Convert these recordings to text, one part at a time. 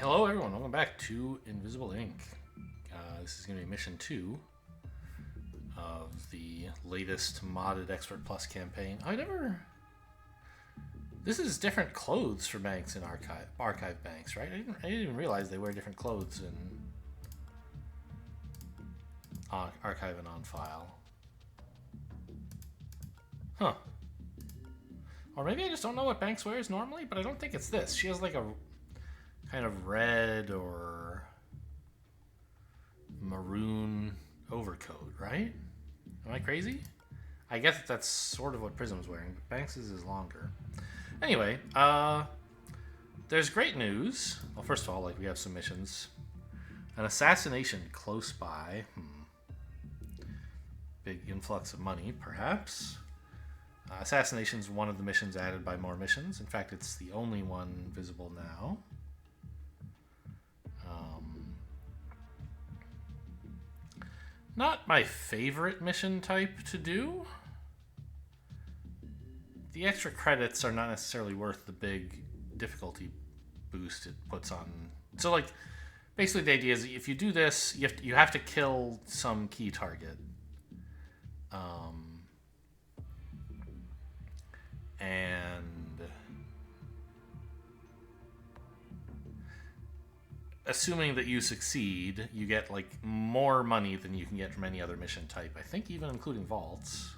Hello, everyone. Welcome back to Invisible Inc. This is going to be mission 2 of the latest modded Expert Plus campaign. This is different clothes for banks in archive banks, right? I didn't even realize they wear different clothes in archive and on file. Huh. Or maybe I just don't know what Banks wears normally, but I don't think it's this. She has like a kind of red or maroon overcoat, right? Am I crazy? I guess that's sort of what Prism's wearing, but Banks's is longer. Anyway, there's great news. Well, first of all, we have some missions. An assassination close by. Big influx of money, perhaps. Assassination's one of the missions added by more missions. In fact, it's the only one visible now. Not my favorite mission type to do. The extra credits are not necessarily worth the big difficulty boost it puts on. So, basically the idea is if you do this, you have to kill some key target. And assuming that you succeed, you get more money than you can get from any other mission type. I think even including vaults.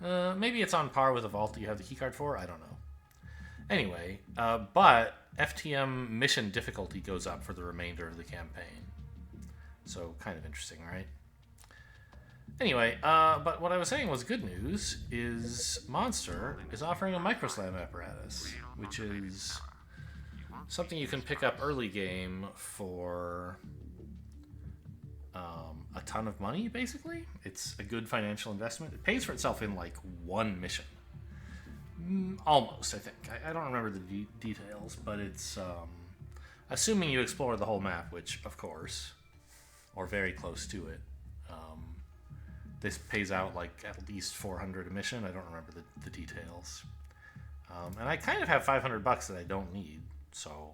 Maybe it's on par with a vault that you have the keycard for. I don't know. Anyway, but FTM mission difficulty goes up for the remainder of the campaign. So kind of interesting, right? Anyway, but what I was saying was good news is Monster is offering a microslam apparatus, which is something you can pick up early game for a ton of money, basically. It's a good financial investment. It pays for itself in one mission. Almost, I think. I don't remember the details, but it's assuming you explore the whole map, which, of course, or very close to it. This pays out at least 400 a mission. I don't remember the details. And I kind of have $500 that I don't need, so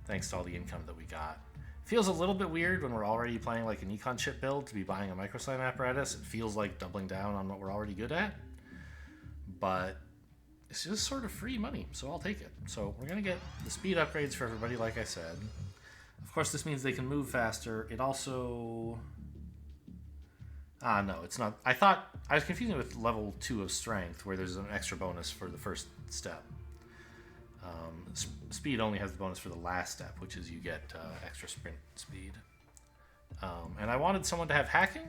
thanks to all the income that we got. Feels a little bit weird when we're already playing an econ chip build to be buying a microslam apparatus. It feels like doubling down on what we're already good at. But it's just sort of free money, so I'll take it. So we're going to get the speed upgrades for everybody, like I said. Of course, this means they can move faster. It also... no, it's not. I was confusing it with level 2 of strength, where there's an extra bonus for the first step. Speed only has the bonus for the last step, which is you get extra sprint speed. And I wanted someone to have hacking.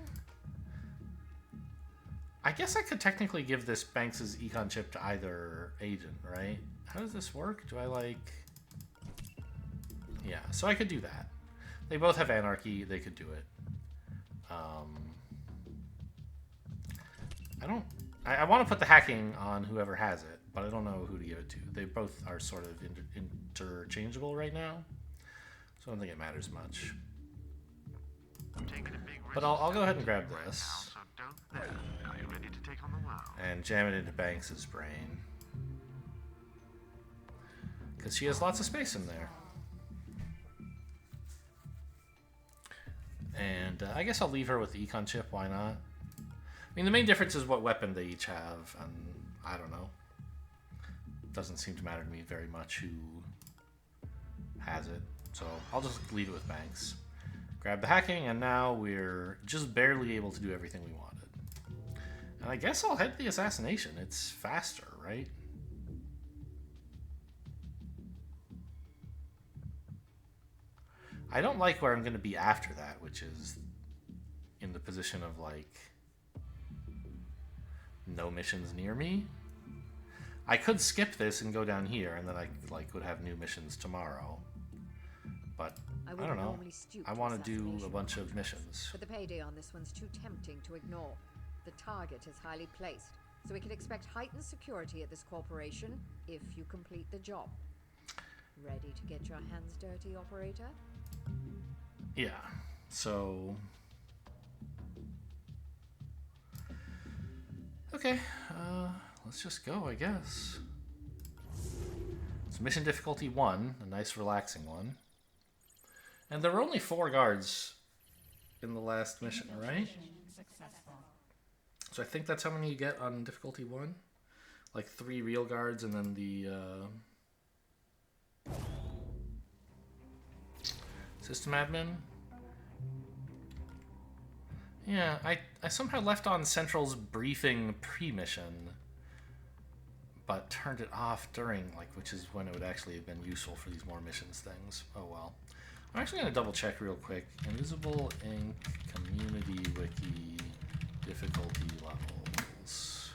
I guess I could technically give this Banks' econ chip to either agent, right? How does this work? Do I Yeah, so I could do that. They both have anarchy. They could do it. I want to put the hacking on whoever has it, but I don't know who to give it to. They both are sort of interchangeable right now, so I don't think it matters much. But I'll go ahead and grab this and jam it into Banks' brain, because she has lots of space in there. And I guess I'll leave her with the econ chip. Why not? I mean, the main difference is what weapon they each have, and I don't know. It doesn't seem to matter to me very much who has it, so I'll just leave it with Banks. Grab the hacking, and now we're just barely able to do everything we wanted. And I guess I'll head the assassination. It's faster, right? I don't like where I'm going to be after that, which is in the position of no missions near me. I could skip this and go down here, and then I would have new missions tomorrow. But I don't know. I want to do a bunch of missions. But the payday on this one's too tempting to ignore. The target is highly placed, so we can expect heightened security at this corporation if you complete the job. Ready to get your hands dirty, operator? Yeah. So... Okay, let's just go, I guess. So mission difficulty 1, a nice relaxing one. And there were only 4 guards in the last mission, right? So I think that's how many you get on difficulty 1. Like 3 real guards and then the system admin. Yeah, I somehow left on Central's briefing pre-mission, but turned it off during, like, which is when it would actually have been useful for these more missions things. Oh well. I'm actually going to double check real quick. Invisible Ink Community Wiki difficulty levels.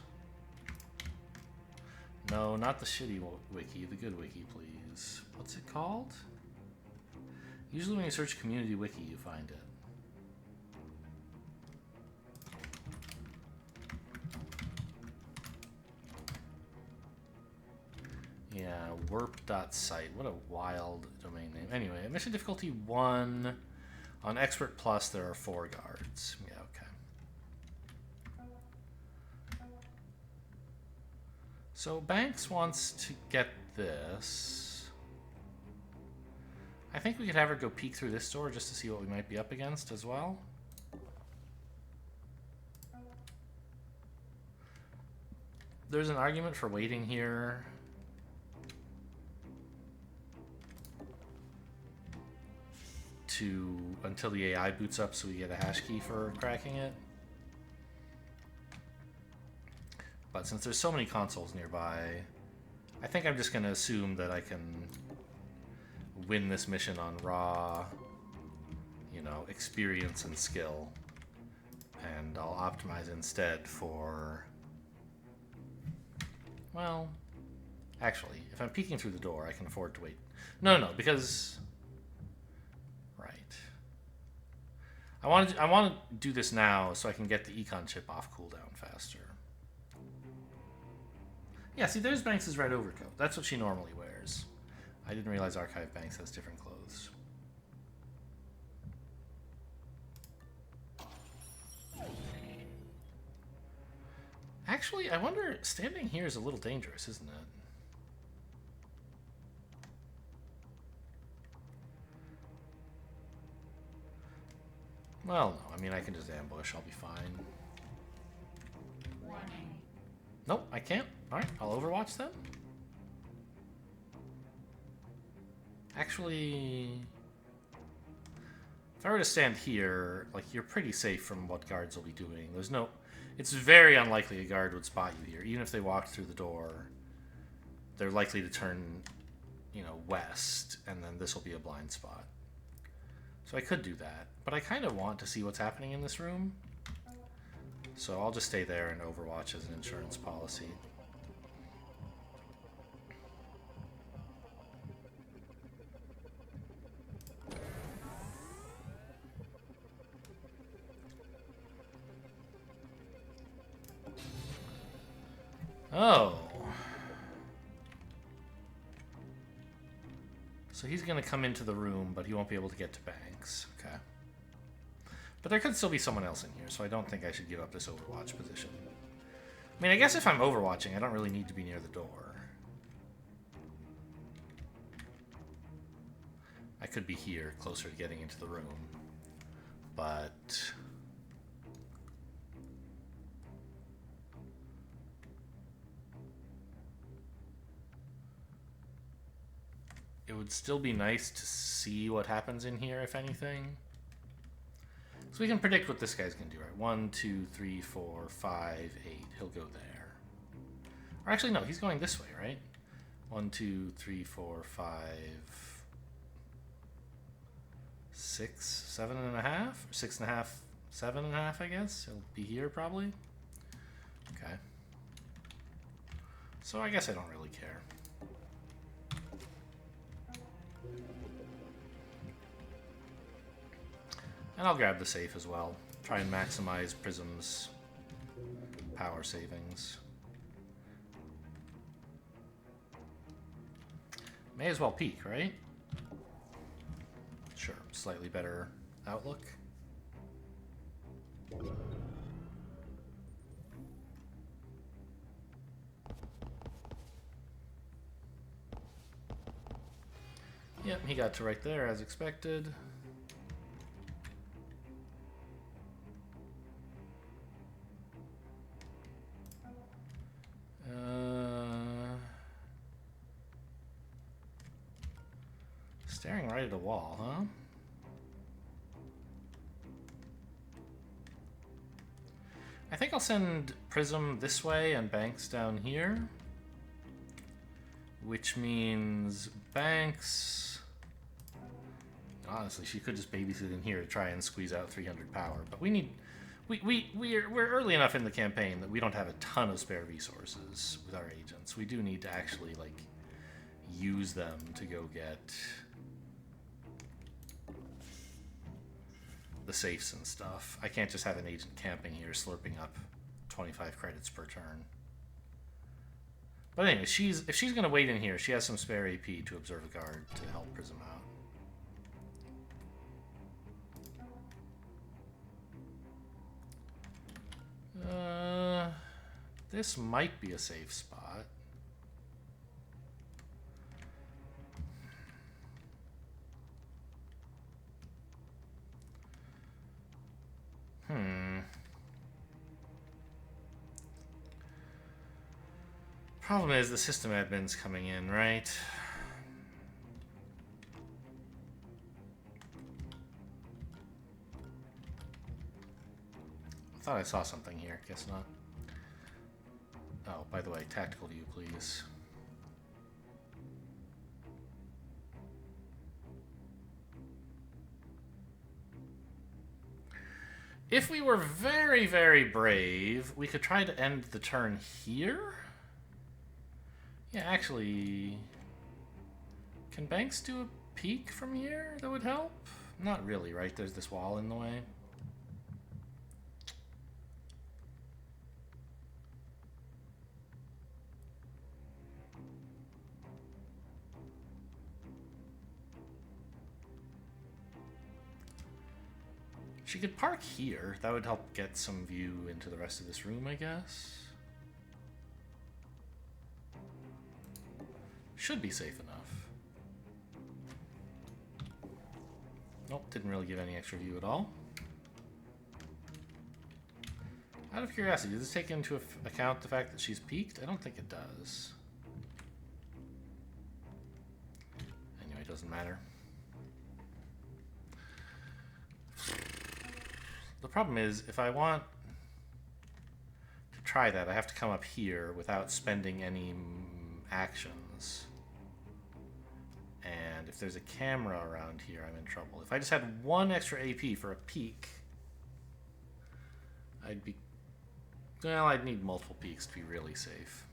No, not the shitty wiki, the good wiki, please. What's it called? Usually when you search Community Wiki, you find it. Yeah, warp.site. What a wild domain name. Anyway, mission difficulty 1. On Expert Plus, there are 4 guards. Yeah, okay. So Banks wants to get this. I think we could have her go peek through this door just to see what we might be up against as well. There's an argument for waiting here. Until the AI boots up so we get a hash key for cracking it. But since there's so many consoles nearby, I think I'm just going to assume that I can win this mission on raw, you know, experience and skill. And I'll optimize instead for... Well, actually, if I'm peeking through the door, I can afford to wait. No, because... I want to do this now so I can get the econ chip off cooldown faster. Yeah, see, there's Banks' red overcoat. That's what she normally wears. I didn't realize Archive Banks has different clothes. Actually, I wonder, standing here is a little dangerous, isn't it? Well, no, I mean, I can just ambush. I'll be fine. Nope, I can't. Alright, I'll overwatch them. Actually, if I were to stand here, like, you're pretty safe from what guards will be doing. There's no... It's very unlikely a guard would spot you here. Even if they walked through the door, they're likely to turn, you know, west, and then this will be a blind spot. So I could do that, but I kind of want to see what's happening in this room. So I'll just stay there and overwatch as an insurance policy. Oh. So he's going to come into the room, but he won't be able to get to Banks. Okay. But there could still be someone else in here, so I don't think I should give up this Overwatch position. I mean, I guess if I'm overwatching, I don't really need to be near the door. I could be here, closer to getting into the room. But... it would still be nice to see what happens in here, if anything. So we can predict what this guy's going to do, right? 1, 2, 3, 4, 5, 8. He'll go there. Or actually, no, he's going this way, right? 1, 2, 3, 4, 5, 6, 7.5? 6.5, 7.5, I guess. He'll be here, probably. Okay. So I guess I don't really care. And I'll grab the safe as well. Try and maximize Prism's power savings. May as well peek, right? Sure, slightly better outlook. Yep, he got to right there as expected. Staring right at a wall, huh? I think I'll send Prism this way and Banks down here. Which means Banks... Honestly, she could just babysit in here to try and squeeze out 300 power. But we need... We're early enough in the campaign that we don't have a ton of spare resources with our agents. We do need to actually, like, use them to go get the safes and stuff. I can't just have an agent camping here slurping up 25 credits per turn. But anyway, if she's going to wait in here, she has some spare AP to observe a guard to help Prism out. This might be a safe spot. Problem is the system admin's coming in, right? I thought I saw something here. Guess not. Oh, by the way, tactical view, please. If we were very, very brave, we could try to end the turn here? Yeah, actually... Can Banks do a peek from here that would help? Not really, right? There's this wall in the way. She could park here. That would help get some view into the rest of this room, I guess. Should be safe enough. Nope, didn't really give any extra view at all. Out of curiosity, does this take into account the fact that she's peaked? I don't think it does. Anyway, it doesn't matter. The problem is, if I want to try that, I have to come up here without spending any actions. And if there's a camera around here, I'm in trouble. If I just had one extra AP for a peek, I'd be... Well, I'd need multiple peeks to be really safe.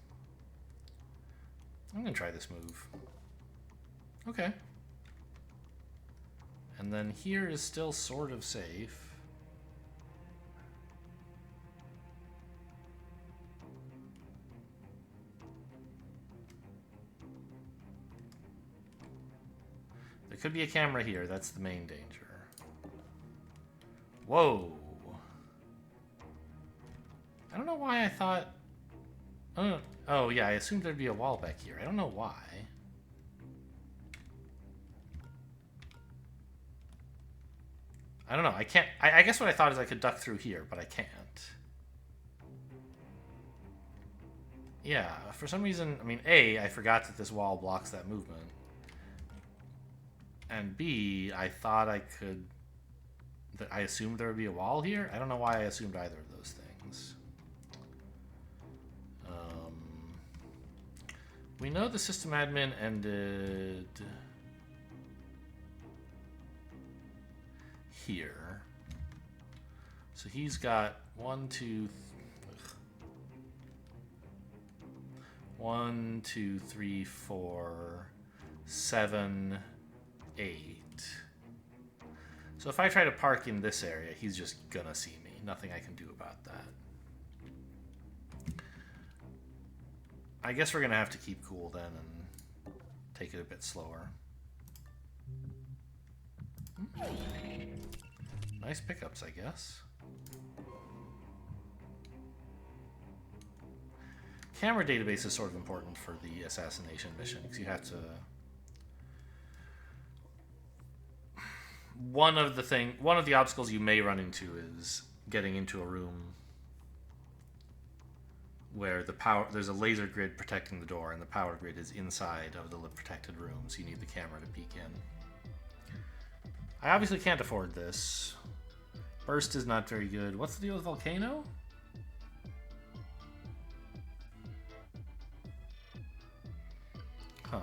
I'm going to try this move. Okay. And then here is still sort of safe. There could be a camera here. That's the main danger. Whoa. I don't know why I thought... Oh, yeah, I assumed there'd be a wall back here. I don't know why. I don't know. I can't... I guess what I thought is I could duck through here, but I can't. Yeah, for some reason... I mean, A, I forgot that this wall blocks that movement. And B, I thought I could... I assumed there would be a wall here? I don't know why I assumed either of those things. We know the system admin ended... here. So he's got 1, 2... 1, 2, 3, 4, 7, 8. So if I try to park in this area, he's just gonna see me. Nothing I can do about that. I guess we're gonna have to keep cool then and take it a bit slower. Nice pickups, I guess. Camera database is sort of important for the assassination mission because you have to one of the obstacles you may run into is getting into a room where there's a laser grid protecting the door, and the power grid is inside of the protected room, so you need the camera to peek in. I obviously can't afford this. Burst is not very good. What's the deal with Volcano? Huh.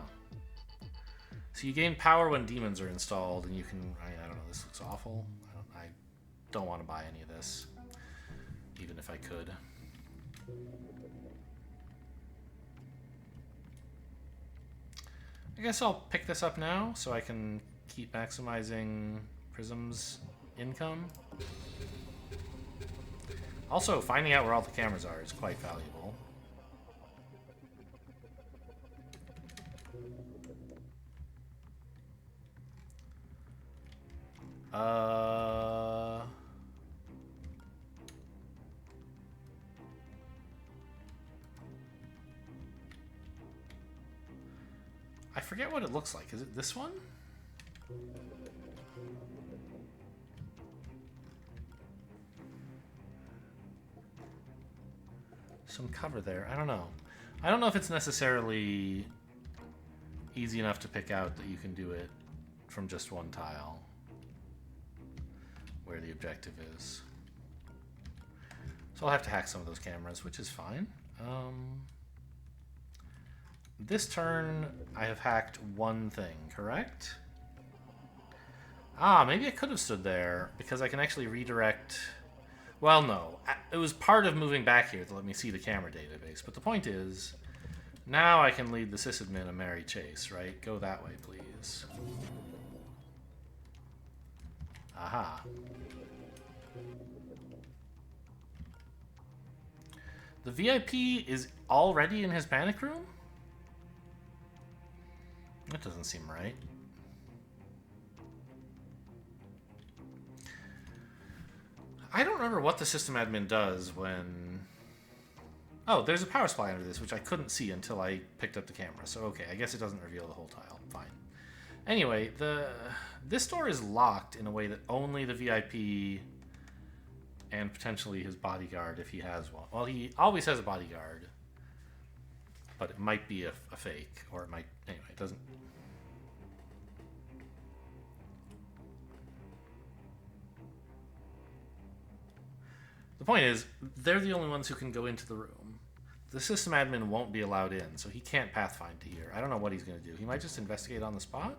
So you gain power when demons are installed, and you can... I don't know, this looks awful. I don't want to buy any of this, even if I could. I guess I'll pick this up now so I can keep maximizing Prism's income. Also, finding out where all the cameras are is quite valuable. I forget what it looks like. Is it this one? Some cover there. I don't know. I don't know if it's necessarily easy enough to pick out that you can do it from just one tile where the objective is. So I'll have to hack some of those cameras, which is fine. This turn, I have hacked one thing, correct? Ah, maybe I could have stood there, because I can actually redirect... Well, no. It was part of moving back here to let me see the camera database. But the point is, now I can lead the sysadmin a merry chase, right? Go that way, please. Aha. The VIP is already in his panic room? That doesn't seem right. I don't remember what the system admin does when... Oh, there's a power supply under this, which I couldn't see until I picked up the camera. So, okay, I guess it doesn't reveal the whole tile. Fine. Anyway, this door is locked in a way that only the VIP and potentially his bodyguard, if he has one. Well, he always has a bodyguard, but it might be a fake, or it might... Anyway, it doesn't... The point is, they're the only ones who can go into the room. The system admin won't be allowed in, so he can't pathfind to here. I don't know what he's going to do. He might just investigate on the spot?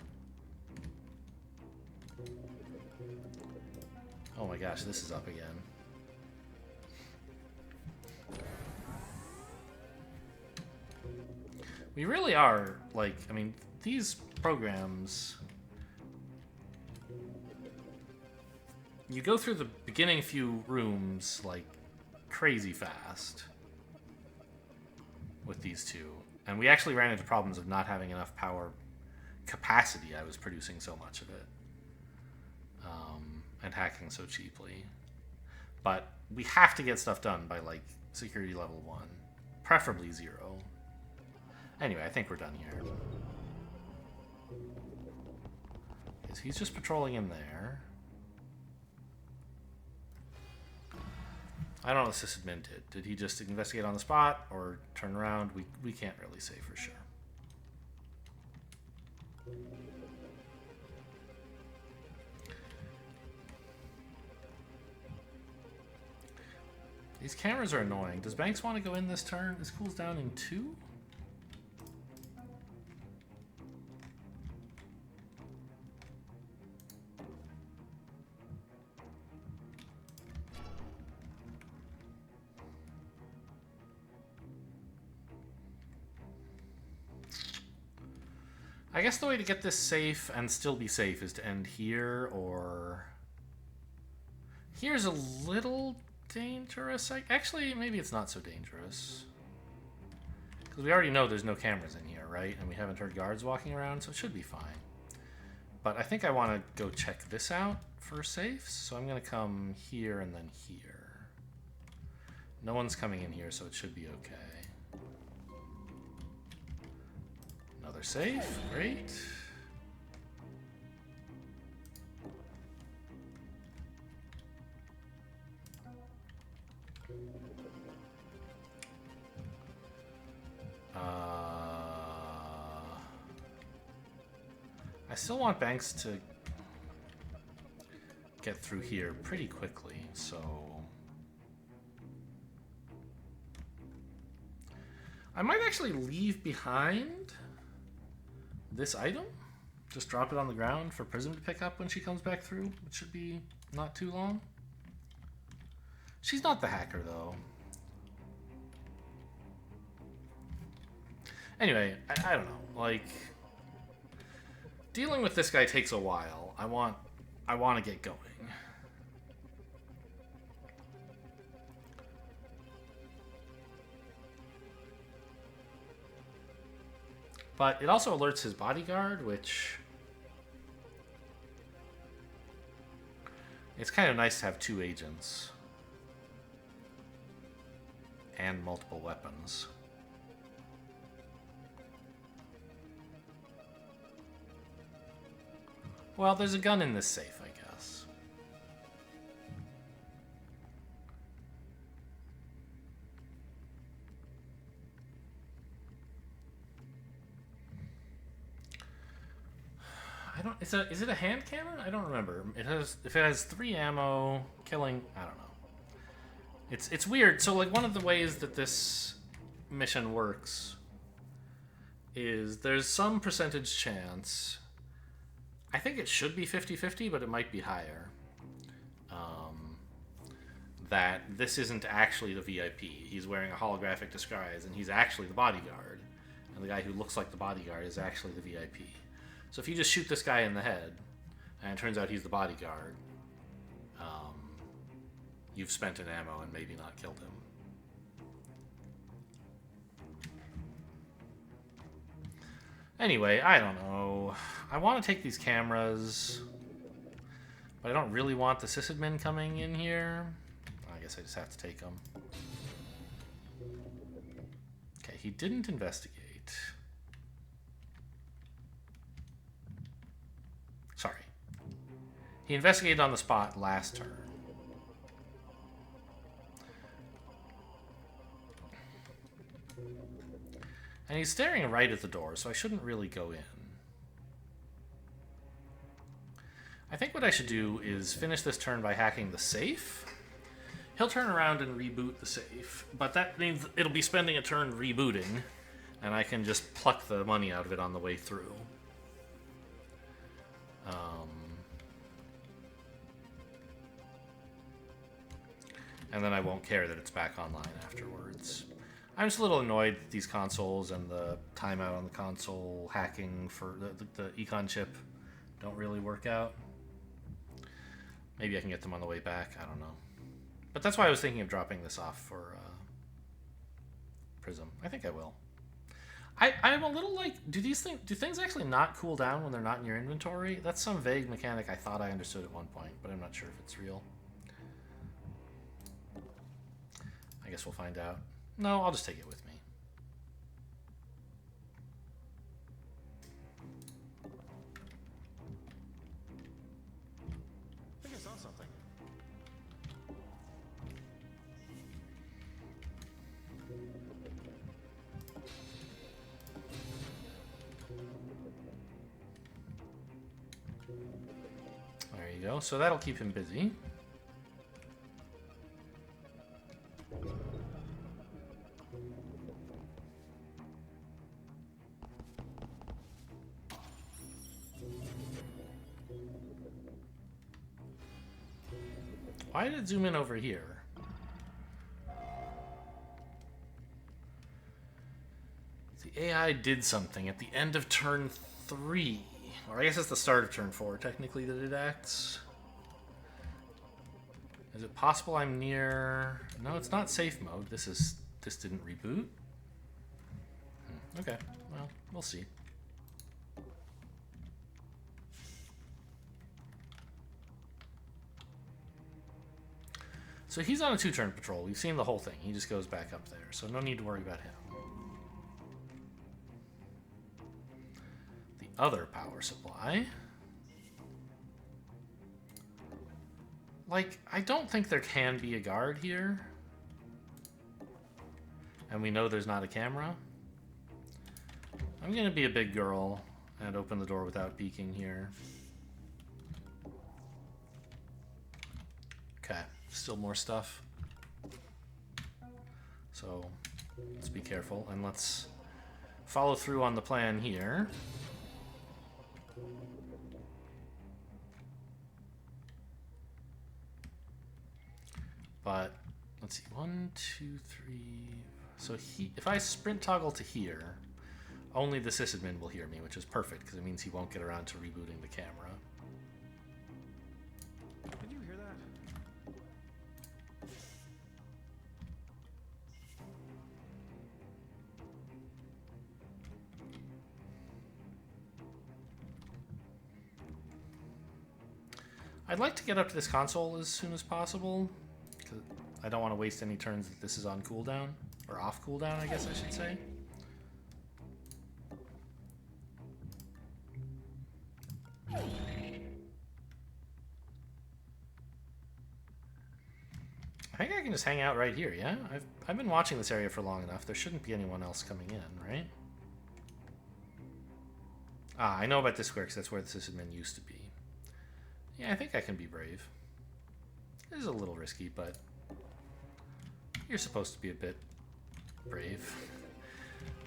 Oh my gosh, this is up again. We really are, like, I mean, these programs... You go through the beginning few rooms, like, crazy fast with these two. And we actually ran into problems of not having enough power capacity. I was producing so much of it. And hacking so cheaply. But we have to get stuff done by, like, security level 1. Preferably 0. Anyway, I think we're done here. Okay, so he's just patrolling in there. I don't know what the sysadmin did. Did he just investigate on the spot or turn around? We can't really say for sure. These cameras are annoying. Does Banks want to go in this turn? This cools down in 2? I guess the way to get this safe and still be safe is to end here, or... Here's a little dangerous. Actually, maybe it's not so dangerous. Because we already know there's no cameras in here, right? And we haven't heard guards walking around, so it should be fine. But I think I want to go check this out for safes, so I'm going to come here and then here. No one's coming in here, so it should be okay. Another safe, great. I still want Banks to get through here pretty quickly, so I might actually leave behind this item. Just drop it on the ground for Prism to pick up when she comes back through. It should be not too long. She's not the hacker, though. Anyway, I don't know. Like, dealing with this guy takes a while. I want to get going. But it also alerts his bodyguard, which... It's kind of nice to have 2 agents. And multiple weapons. Well, there's a gun in this safe, I guess. Is it a hand cannon? I don't remember. If it has 3 ammo, killing, I don't know. It's weird. So like one of the ways that this mission works is there's some percentage chance. I think it should be 50-50, but it might be higher. That this isn't actually the VIP. He's wearing a holographic disguise, and he's actually the bodyguard. And the guy who looks like the bodyguard is actually the VIP. So if you just shoot this guy in the head, and it turns out he's the bodyguard, you've spent an ammo and maybe not killed him. Anyway, I don't know. I want to take these cameras, but I don't really want the sysadmin coming in here. I guess I just have to take them. Okay, he didn't investigate. Sorry. He investigated on the spot last turn. And he's staring right at the door, so I shouldn't really go in. I think what I should do is finish this turn by hacking the safe. He'll turn around and reboot the safe, but that means it'll be spending a turn rebooting, and I can just pluck the money out of it on the way through. And then I won't care that it's back online afterwards. I'm just a little annoyed that these consoles and the timeout on the console hacking for the econ chip don't really work out. Maybe I can get them on the way back. I don't know. But that's why I was thinking of dropping this off for Prism. I think I will. I'm a little like, do things actually not cool down when they're not in your inventory? That's some vague mechanic I thought I understood at one point, but I'm not sure if it's real. I guess we'll find out. No, I'll just take it with me. I think I saw something. There you go. So that'll keep him busy. Why did it zoom in over here? The AI did something at the end of turn 3. Or I guess it's the start of turn 4, technically, that it acts. Is it possible I'm near... No, it's not safe mode. This didn't reboot. Okay, well, we'll see. So he's on a 2-turn patrol. We've seen the whole thing. He just goes back up there. So no need to worry about him. The other power supply. Like, I don't think there can be a guard here. And we know there's not a camera. I'm gonna be a big girl and open the door without peeking here. Okay, still more stuff. So let's be careful and let's follow through on the plan here. But let's see, 1, 2, 3. So if I sprint toggle to here, only the sysadmin will hear me, which is perfect because it means he won't get around to rebooting the camera. Did you hear that? I'd like to get up to this console as soon as possible, because I don't want to waste any turns that this is on cooldown, or off cooldown, I guess I should say. I think I can just hang out right here, yeah? I've been watching this area for long enough. There shouldn't be anyone else coming in, right? Ah, I know about this square because that's where the sysadmin used to be. Yeah, I think I can be brave. It is a little risky, but you're supposed to be a bit brave.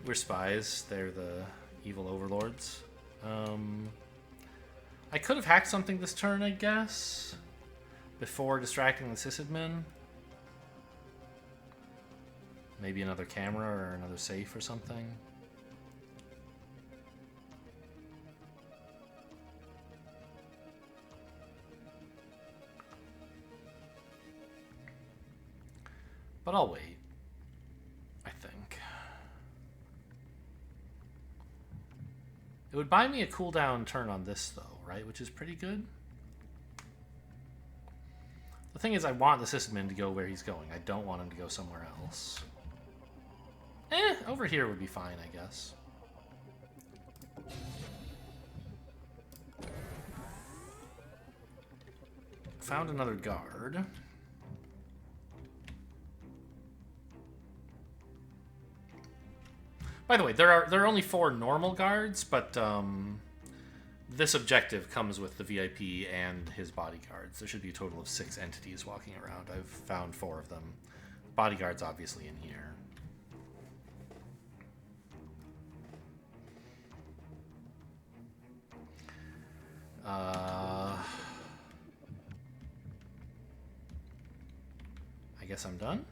We're spies. They're the evil overlords. I could have hacked something this turn, I guess, before distracting the sysadmin. Maybe another camera or another safe or something. But I'll wait, I think. It would buy me a cooldown turn on this, though, right? Which is pretty good. The thing is, I want the sysadmin to go where he's going. I don't want him to go somewhere else. Over here would be fine, I guess. Found another guard. By the way, there are only 4 normal guards, but this objective comes with the VIP and his bodyguards. There should be a total of 6 entities walking around. I've found 4 of them. Bodyguards obviously in here. I guess I'm done.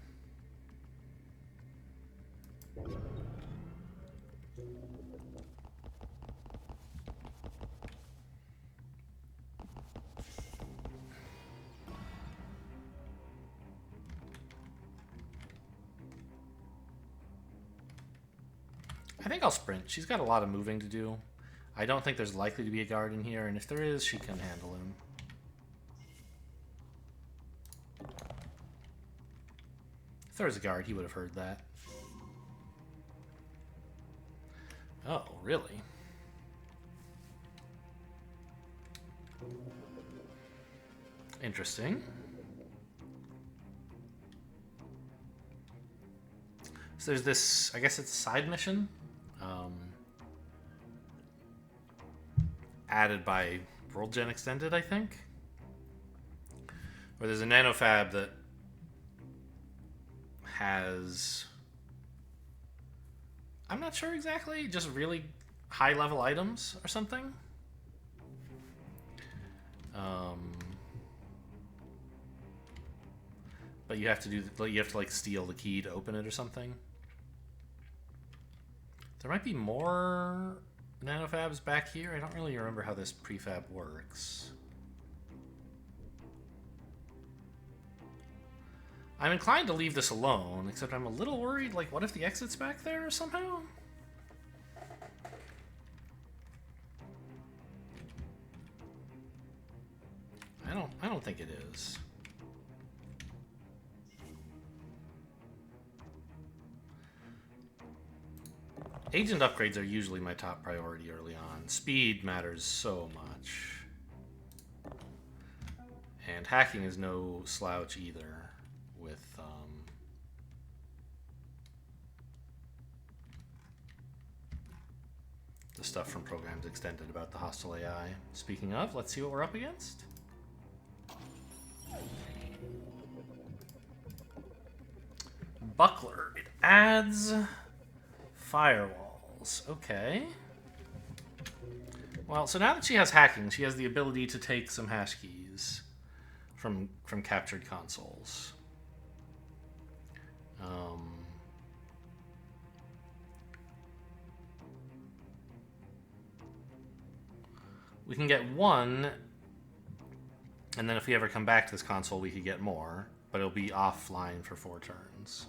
I think I'll sprint. She's got a lot of moving to do. I don't think there's likely to be a guard in here, and if there is, she can handle him. If there was a guard, he would have heard that. Oh, really? Interesting. So there's this, I guess it's a side mission. Added by World Gen Extended, I think. Where there's a nanofab that has... I'm not sure exactly, just really high level items or something. But you have to like steal the key to open it or something. There might be more nanofabs back here. I don't really remember how this prefab works. I'm inclined to leave this alone, except I'm a little worried, like, what if the exit's back there somehow? I don't think it is. Agent upgrades are usually my top priority early on. Speed matters so much. And hacking is no slouch either with stuff from Programs Extended about the hostile AI. Speaking of, let's see what we're up against. Buckler. It adds firewalls. Okay. Well, so now that she has hacking, she has the ability to take some hash keys from captured consoles. We can get one, and then if we ever come back to this console, we could get more, but it'll be offline for 4 turns.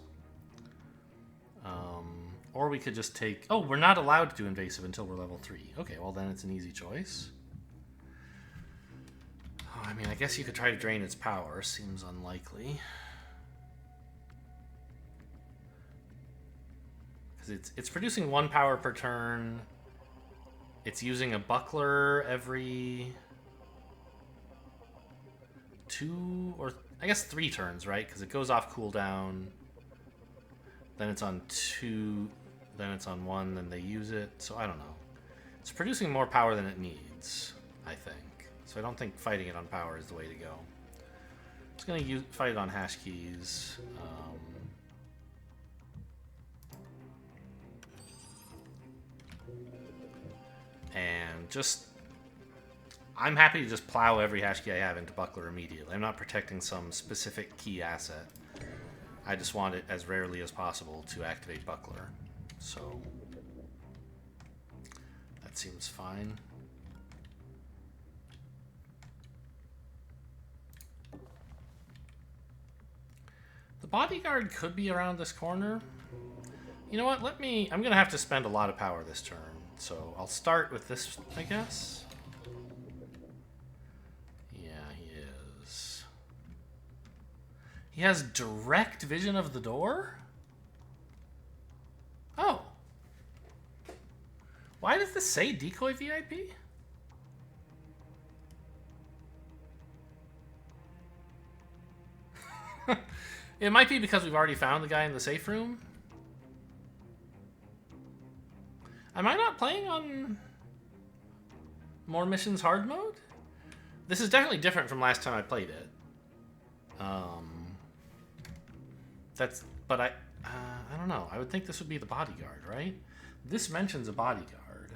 Or we could just take... Oh, we're not allowed to do invasive until we're level 3. Okay, well then it's an easy choice. Oh, I mean, I guess you could try to drain its power. Seems unlikely. Because it's producing 1 power per turn. It's using a buckler every 2 or... I guess 3 turns, right? Because it goes off cooldown. Then it's on 2, then it's on 1, then they use it. So I don't know. It's producing more power than it needs, I think. So I don't think fighting it on power is the way to go. I'm just going to fight it on hash keys. And just... I'm happy to just plow every hash key I have into Buckler immediately. I'm not protecting some specific key asset. I just want it as rarely as possible to activate Buckler. So that seems fine. The bodyguard could be around this corner. You know what? I'm gonna have to spend a lot of power this turn. So I'll start with this, I guess. He has direct vision of the door? Oh. Why does this say decoy VIP? It might be because we've already found the guy in the safe room. Am I not playing on More Missions hard mode? This is definitely different from last time I played it. But I don't know. I would think this would be the bodyguard, right? This mentions a bodyguard.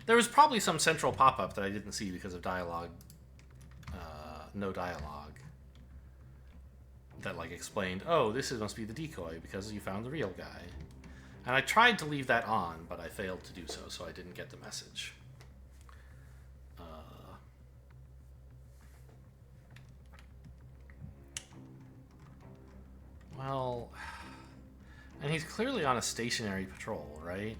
There was probably some central pop-up that I didn't see because of dialogue, no dialogue, that like explained, oh, this must be the decoy because you found the real guy. And I tried to leave that on, but I failed to do so, so I didn't get the message. Well, and he's clearly on a stationary patrol, right?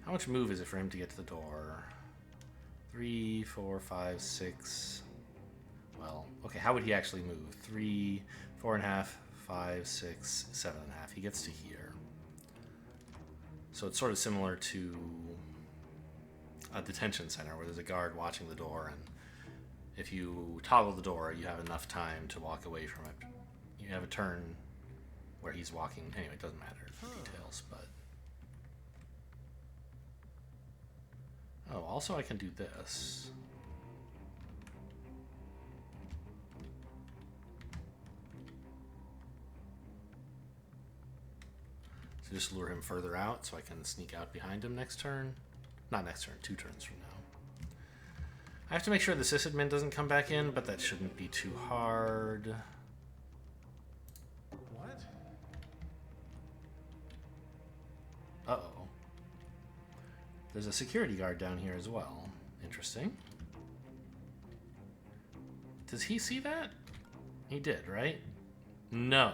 How much move is it for him to get to the door? 3, 4, 5, 6. Well, okay, how would he actually move? 3, 4.5, 5, 6, 7.5. He gets to here. So it's sort of similar to a detention center where there's a guard watching the door, and if you toggle the door, you have enough time to walk away from it. You have a turn where he's walking. Anyway, it doesn't matter details, but... Oh, also I can do this. So just lure him further out so I can sneak out behind him next turn. Not next turn, 2 turns from now. I have to make sure the sysadmin doesn't come back in, but that shouldn't be too hard. What? Uh-oh. There's a security guard down here as well. Interesting. Does he see that? He did, right? No.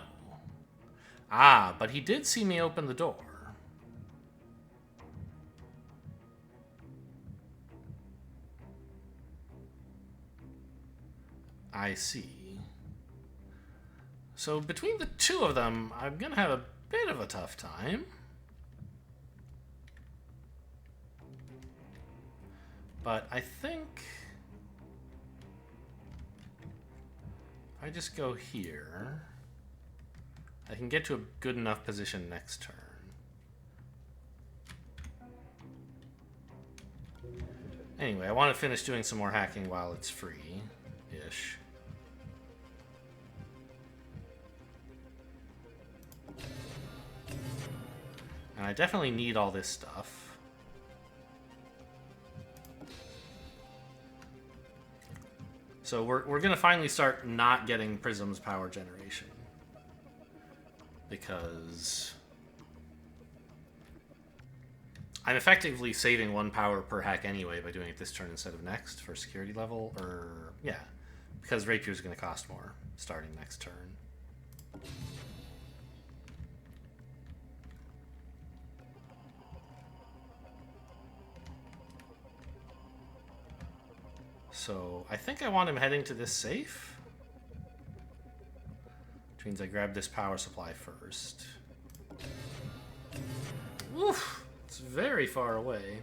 Ah, but he did see me open the door. I see. So between the two of them, I'm going to have a bit of a tough time. But I think if I just go here, I can get to a good enough position next turn. Anyway, I want to finish doing some more hacking while it's free-ish. And I definitely need all this stuff. So we're going to finally start not getting Prism's power generation. Because I'm effectively saving 1 power per hack anyway by doing it this turn instead of next for security level. Or, yeah. Because Rapier's going to cost more starting next turn. So I think I want him heading to this safe. Which means I grab this power supply first. Oof! It's very far away.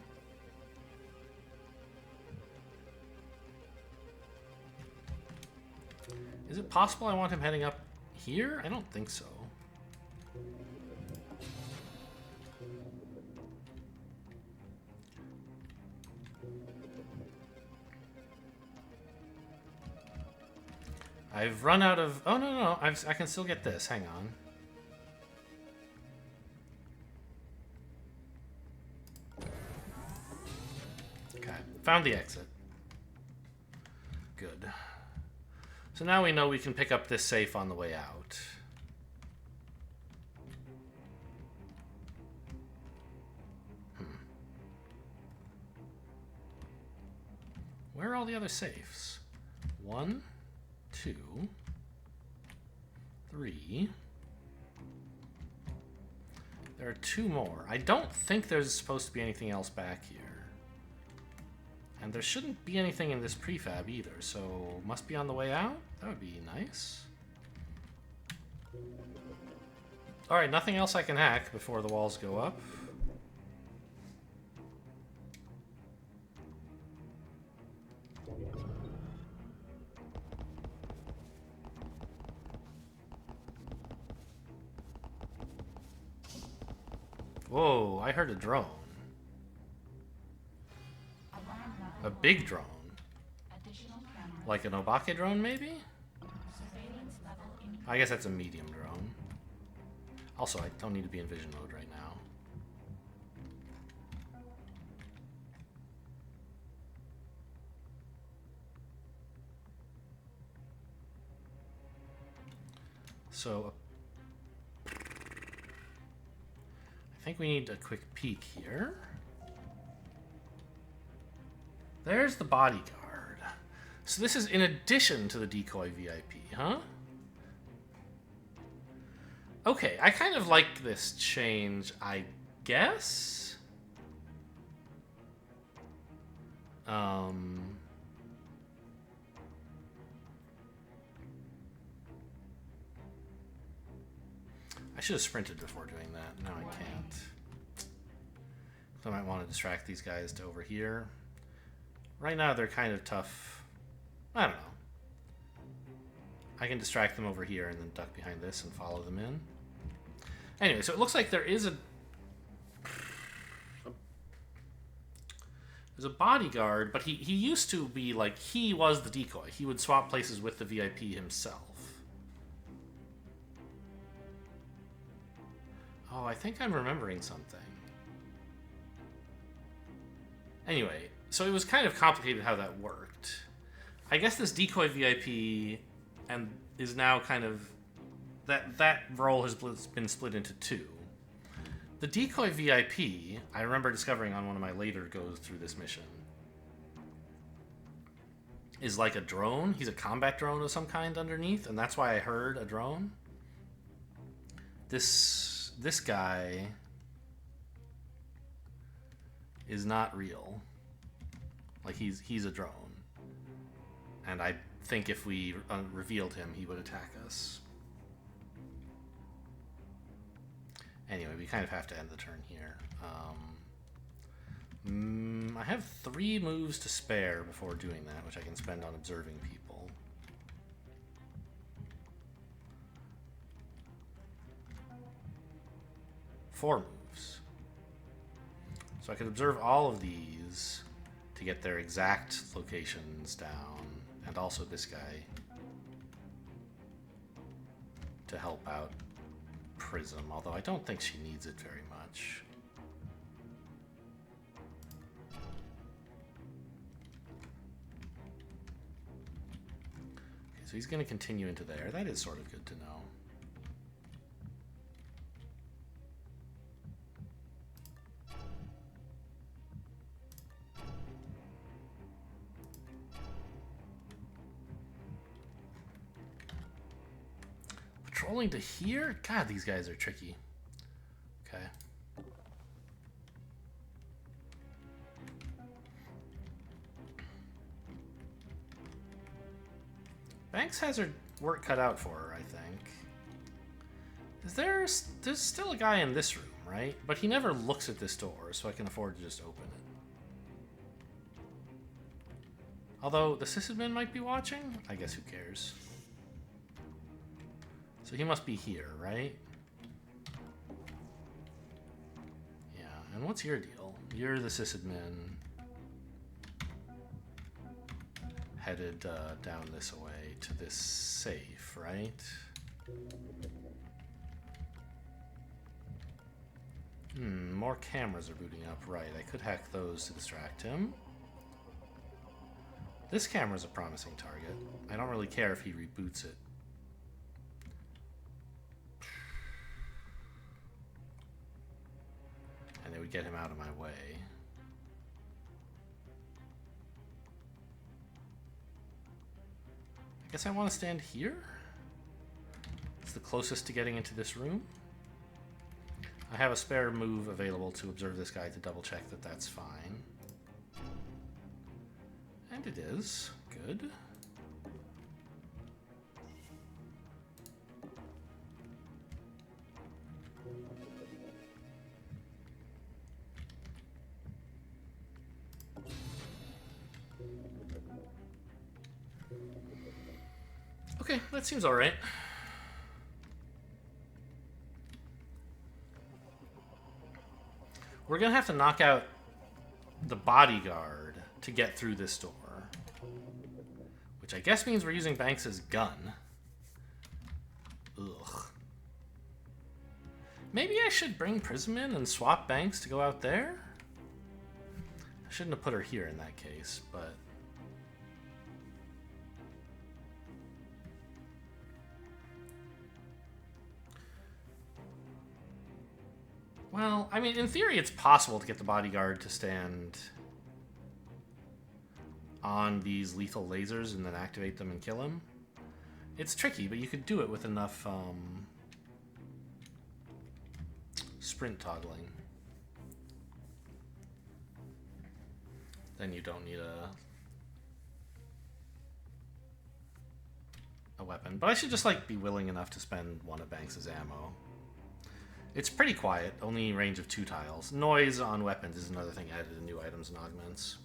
Is it possible I want him heading up here? I don't think so. I've run out of... Oh, no. I can still get this. Hang on. Okay. Found the exit. Good. So now we know we can pick up this safe on the way out. Where are all the other safes? 1, 2, 3. There are 2 more. I don't think there's supposed to be anything else back here. And there shouldn't be anything in this prefab either, so must be on the way out? That would be nice. Alright, nothing else I can hack before the walls go up. Whoa, I heard a drone. A big drone. Like an Obake drone, maybe? I guess that's a medium drone. Also, I don't need to be in vision mode right now. So, I think we need a quick peek here. There's the bodyguard. So this is in addition to the decoy VIP, huh? Okay, I kind of like this change, I guess. I should have sprinted before doing that. No, I can't. So I might want to distract these guys to over here. Right now, they're kind of tough. I don't know. I can distract them over here and then duck behind this and follow them in. Anyway, so it looks like there is there's a bodyguard, but he used to be like, he was the decoy. He would swap places with the VIP himself. Oh, I think I'm remembering something. Anyway, so it was kind of complicated how that worked. I guess this decoy VIP and is now kind of... That role has been split into 2. The decoy VIP, I remember discovering on one of my later goes through this mission, is like a drone. He's a combat drone of some kind underneath, and that's why I heard a drone. This guy is not real. Like, he's a drone. And I think if we revealed him, he would attack us. Anyway, we kind of have to end the turn here. I have 3 moves to spare before doing that, which I can spend on observing people. Four moves. So I could observe all of these to get their exact locations down, and also this guy to help out Prism, although I don't think she needs it very much. Okay, so he's going to continue into there. That is sort of good to know. Patrolling to here? God, these guys are tricky. Okay. Banks has her work cut out for her, I think. There's still a guy in this room, right? But he never looks at this door, so I can afford to just open it. Although, the sysadmin might be watching? I guess who cares? So he must be here, right? Yeah, and what's your deal? You're the sysadmin. Headed down this way to this safe, right? More cameras are booting up, right. I could hack those to distract him. This camera's a promising target. I don't really care if he reboots it. And it would get him out of my way. I guess I want to stand here. It's the closest to getting into this room. I have a spare move available to observe this guy to double check that that's fine. And it is. Good. Okay, that seems alright. We're gonna have to knock out the bodyguard to get through this door. Which I guess means we're using Banks' gun. Ugh. Maybe I should bring Prism in and swap Banks to go out there? I shouldn't have put her here in that case, but... Well, I mean, in theory, it's possible to get the bodyguard to stand on these lethal lasers and then activate them and kill him. It's tricky, but you could do it with enough sprint toggling. Then you don't need a weapon. But I should just like be willing enough to spend one of Banks' ammo. It's pretty quiet, only range of 2 tiles. Noise on weapons is another thing added to new items and augments.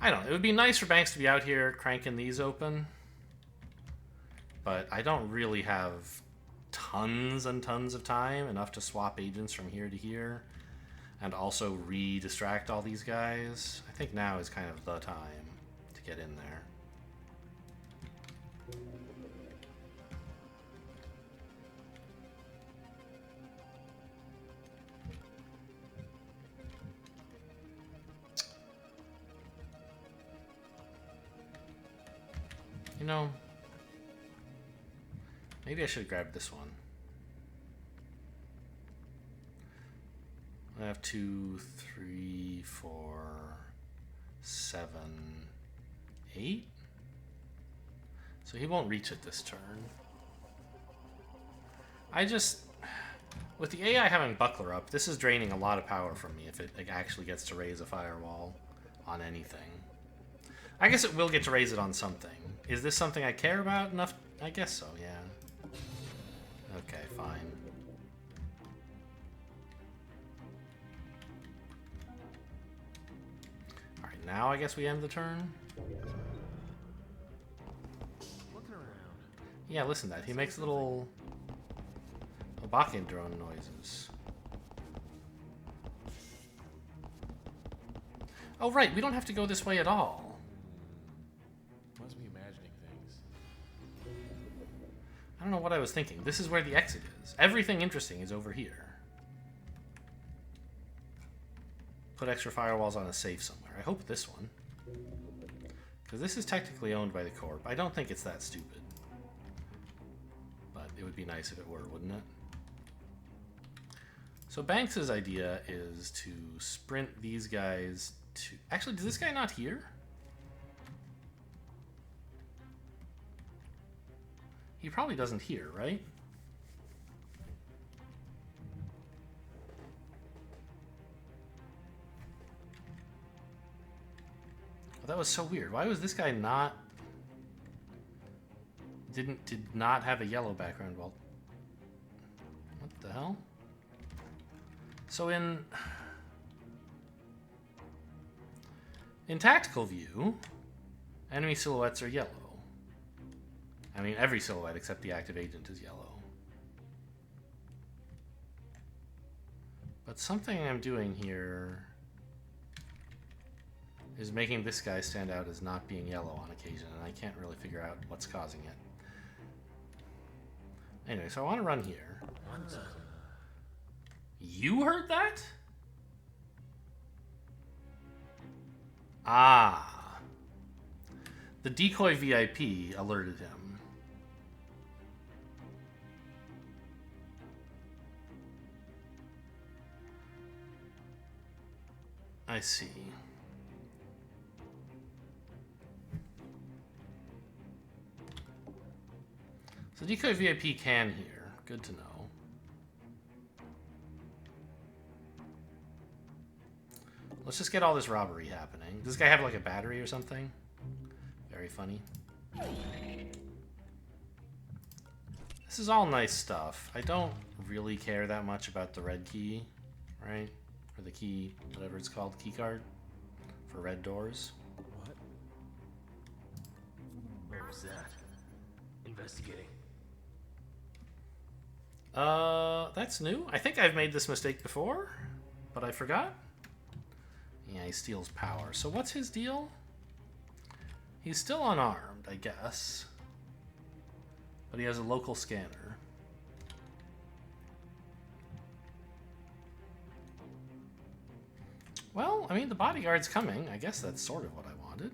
I don't know, it would be nice for Banks to be out here cranking these open. But I don't really have tons and tons of time, enough to swap agents from here to here. And also re-distract all these guys. I think now is kind of the time to get in there. You know, maybe I should grab this one. I have 2, 3, 4, 7, 8. So he won't reach it this turn. With the AI having Buckler up, this is draining a lot of power from me if it actually gets to raise a firewall on anything. I guess it will get to raise it on something. Is this something I care about enough? I guess so, yeah. Okay, fine. Alright, now I guess we end the turn. Looking around. Yeah, listen to that. He makes little Obakian drone noises. Oh, right, we don't have to go this way at all. Must be imagining things. I don't know what I was thinking. This is where the exit is. Everything interesting is over here. Put extra firewalls on a safe somewhere. I hope this one. Because this is technically owned by the Corp. I don't think it's that stupid. But it would be nice if it were, wouldn't it? So Banks's idea is to sprint these guys to... Actually, does this guy not hear? He probably doesn't hear, right? Oh, that was so weird. Why was this guy not... Did not have a yellow background? Well, what the hell? So in tactical view, enemy silhouettes are yellow. I mean, every silhouette except the active agent is yellow. But something I'm doing here is making this guy stand out as not being yellow on occasion, and I can't really figure out what's causing it. Anyway, so I want to run here. You heard that? Ah. The decoy VIP alerted him. I see. So decoy VIP can hear. Good to know. Let's just get all this robbery happening. Does this guy have like a battery or something? Very funny. This is all nice stuff. I don't really care that much about the red key, right? Or the key, whatever it's called, key card for red doors. What? Where was that? Investigating. That's new. I think I've made this mistake before, but I forgot. Yeah, he steals power. So what's his deal? He's still unarmed, I guess. But he has a local scanner. Well, I mean, the bodyguard's coming. I guess that's sort of what I wanted.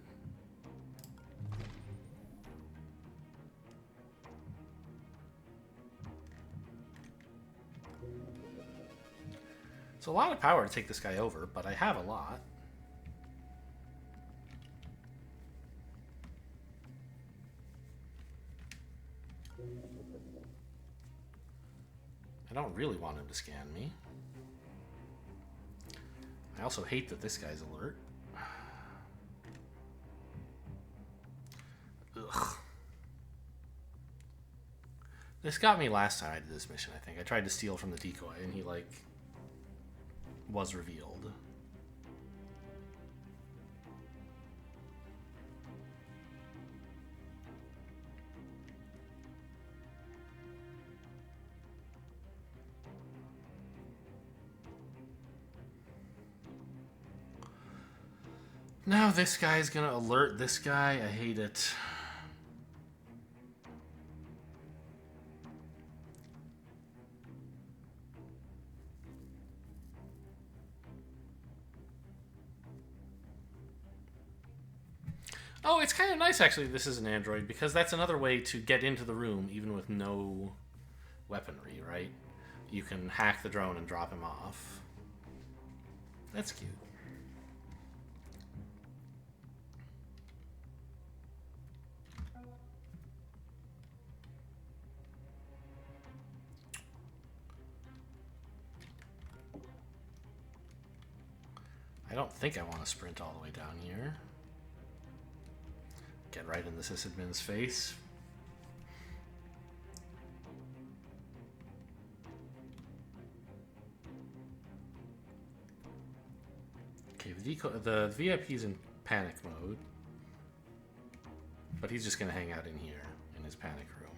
It's a lot of power to take this guy over, but I have a lot. I don't really want him to scan me. I also hate that this guy's alert. Ugh. This got me last time I did this mission, I think. I tried to steal from the decoy, and he, like, was revealed. Now this guy's gonna alert this guy. I hate it. Oh, it's kind of nice, actually, this is an android, because that's another way to get into the room, even with no weaponry, right? You can hack the drone and drop him off. That's cute. I don't think I want to sprint all the way down here. Get right in the sysadmin's face. Okay, the VIP's in panic mode. But he's just going to hang out in here, in his panic room.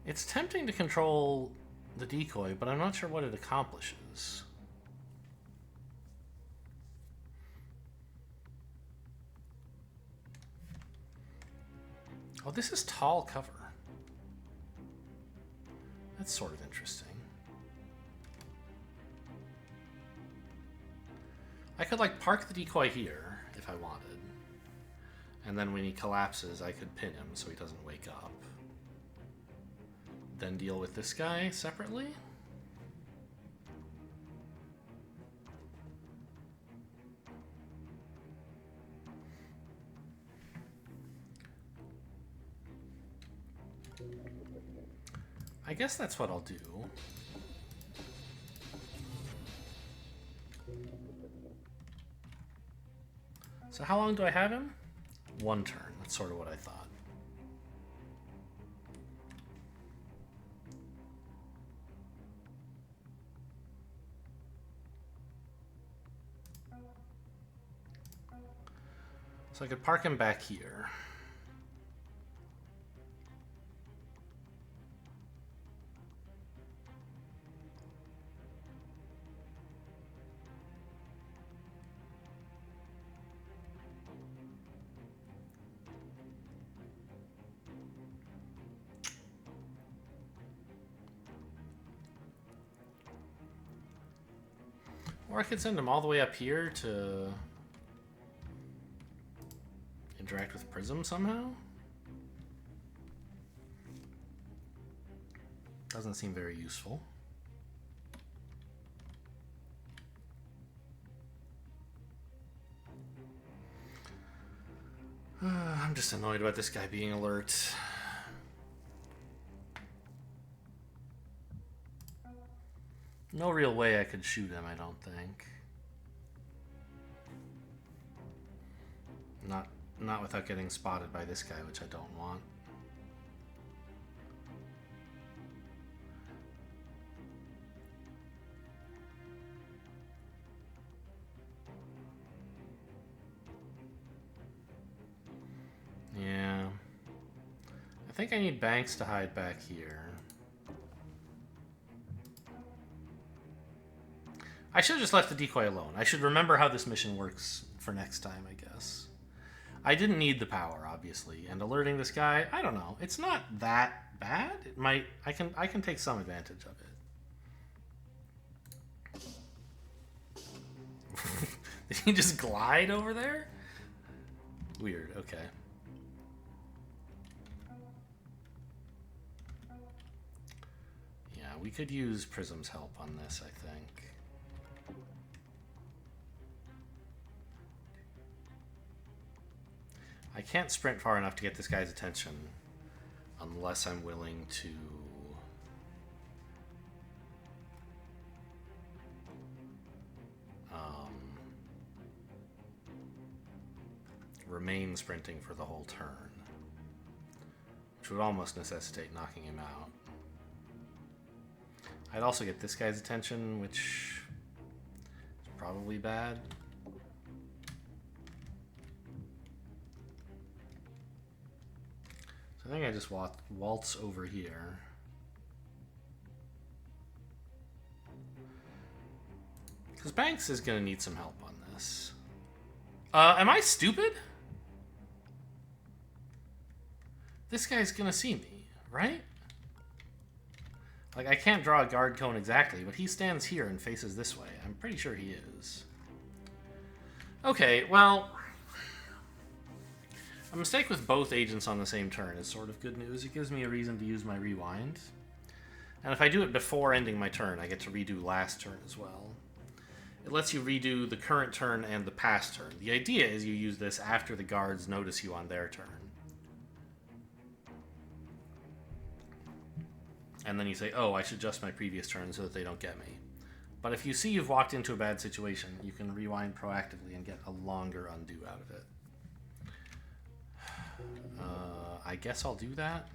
It's tempting to control the decoy, but I'm not sure what it accomplishes. Oh, this is tall cover. That's sort of interesting. I could, like, park the decoy here if I wanted. And then when he collapses, I could pin him so he doesn't wake up. Then deal with this guy separately. I guess that's what I'll do. So how long do I have him? 1 turn. That's sort of what I thought. So I could park him back here. Or I could send him all the way up here to interact with Prism somehow. Doesn't seem very useful. I'm just annoyed about this guy being alert. No real way I could shoot him, I don't think. Not without getting spotted by this guy, which I don't want. Yeah. I think I need Banks to hide back here. I should have just left the decoy alone. I should remember how this mission works for next time, I guess. I didn't need the power, obviously, and alerting this guy, I don't know. It's not that bad. It might. I can take some advantage of it. Did he just glide over there? Weird. Okay. Yeah, we could use Prism's help on this, I think. I can't sprint far enough to get this guy's attention unless I'm willing to remain sprinting for the whole turn, which would almost necessitate knocking him out. I'd also get this guy's attention, which is probably bad. I think I just waltz over here. Because Banks is going to need some help on this. Am I stupid? This guy's going to see me, right? Like, I can't draw a guard cone exactly, but he stands here and faces this way. I'm pretty sure he is. Okay, well... a mistake with both agents on the same turn is sort of good news. It gives me a reason to use my rewind. And if I do it before ending my turn, I get to redo last turn as well. It lets you redo the current turn and the past turn. The idea is you use this after the guards notice you on their turn. And then you say, oh, I should adjust my previous turn so that they don't get me. But if you see you've walked into a bad situation, you can rewind proactively and get a longer undo out of it. I guess I'll do that.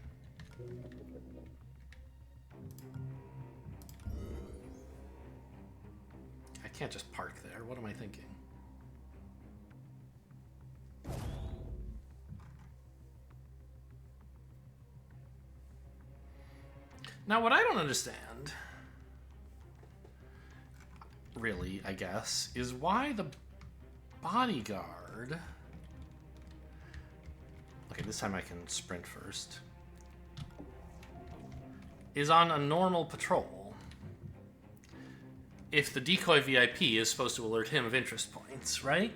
I can't just park there. What am I thinking? Now, what I don't understand, really, I guess, is why the bodyguard... Okay, this time I can sprint first. Is on a normal patrol. If the decoy VIP is supposed to alert him of interest points, right?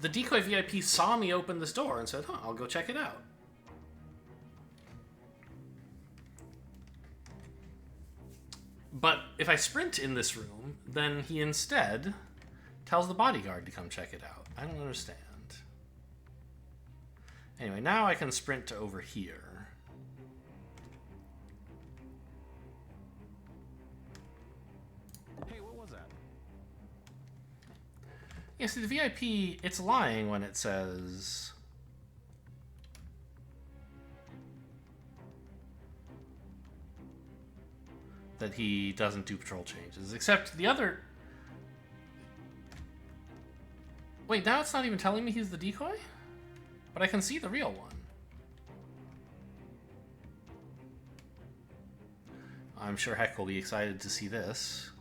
The decoy VIP saw me open this door and said, huh, I'll go check it out. But if I sprint in this room, then he instead tells the bodyguard to come check it out. I don't understand. Anyway, now I can sprint to over here. Hey, what was that? Yeah, see, the VIP, it's lying when it says... that he doesn't do patrol changes. Except the other... Wait, now it's not even telling me he's the decoy? But I can see the real one. I'm sure Heck will be excited to see this.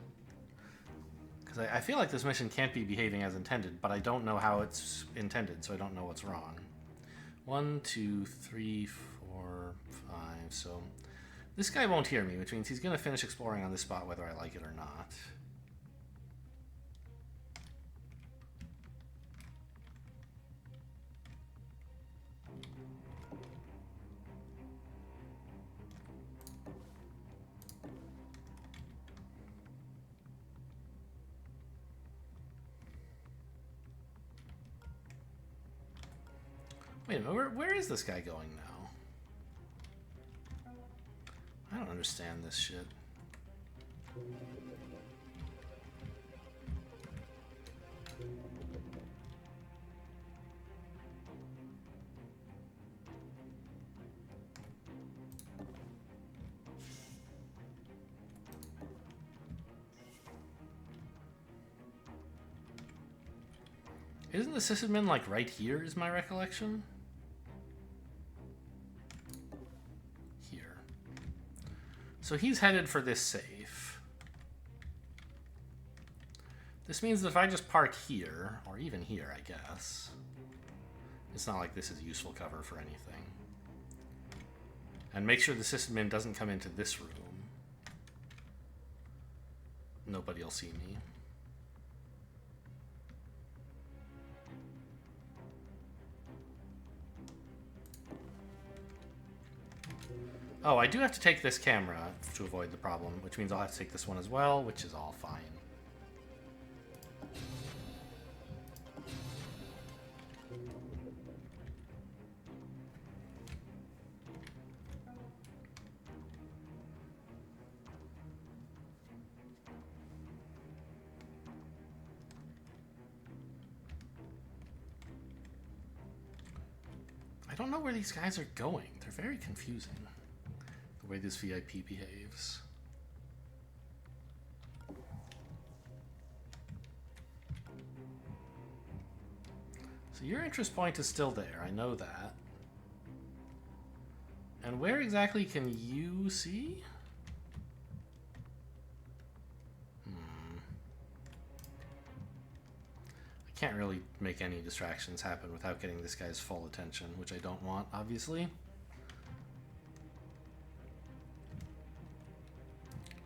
Because I feel like this mission can't be behaving as intended, but I don't know how it's intended, so I don't know what's wrong. 1, 2, 3, 4, 5, so... This guy won't hear me, which means he's going to finish exploring on this spot whether I like it or not. Wait a minute, where is this guy going now? I don't understand this shit. Isn't the sysadmin like right here, is my recollection? So he's headed for this safe. This means that if I just park here, or even here, I guess. It's not like this is useful cover for anything. And make sure the sysadmin doesn't come into this room. Nobody will see me. Oh, I do have to take this camera to avoid the problem, which means I'll have to take this one as well, which is all fine. I don't know where these guys are going. They're very confusing. The way this VIP behaves. So your interest point is still there, I know that. And where exactly can you see? I can't really make any distractions happen without getting this guy's full attention, which I don't want, obviously.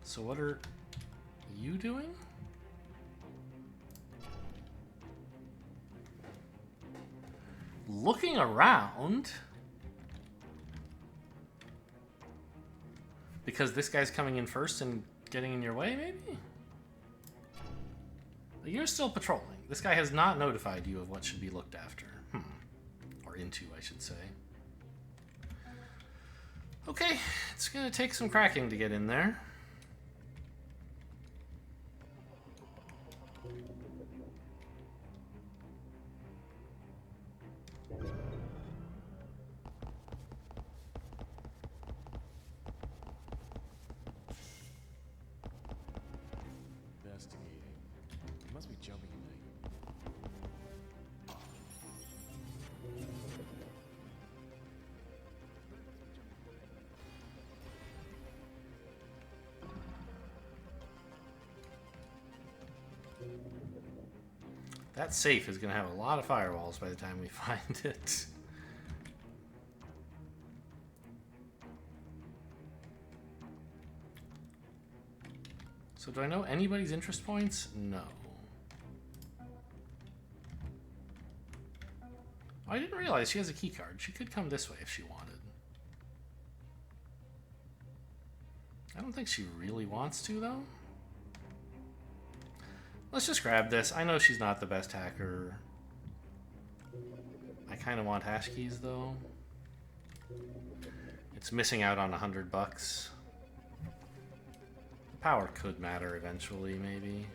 So what are you doing? Looking around? Because this guy's coming in first and getting in your way, maybe? You're still patrolling. This guy has not notified you of what should be looked after. Or into, I should say. Okay, it's gonna take some cracking to get in there. Investigating. It must be jumping night. That safe is going to have a lot of firewalls by the time we find it. So do I know anybody's interest points? No. I didn't realize she has a key card. She could come this way if she wanted. I don't think she really wants to, though. Let's just grab this. I know she's not the best hacker. I kind of want hash keys, though. It's missing out on $100. Power could matter eventually, maybe.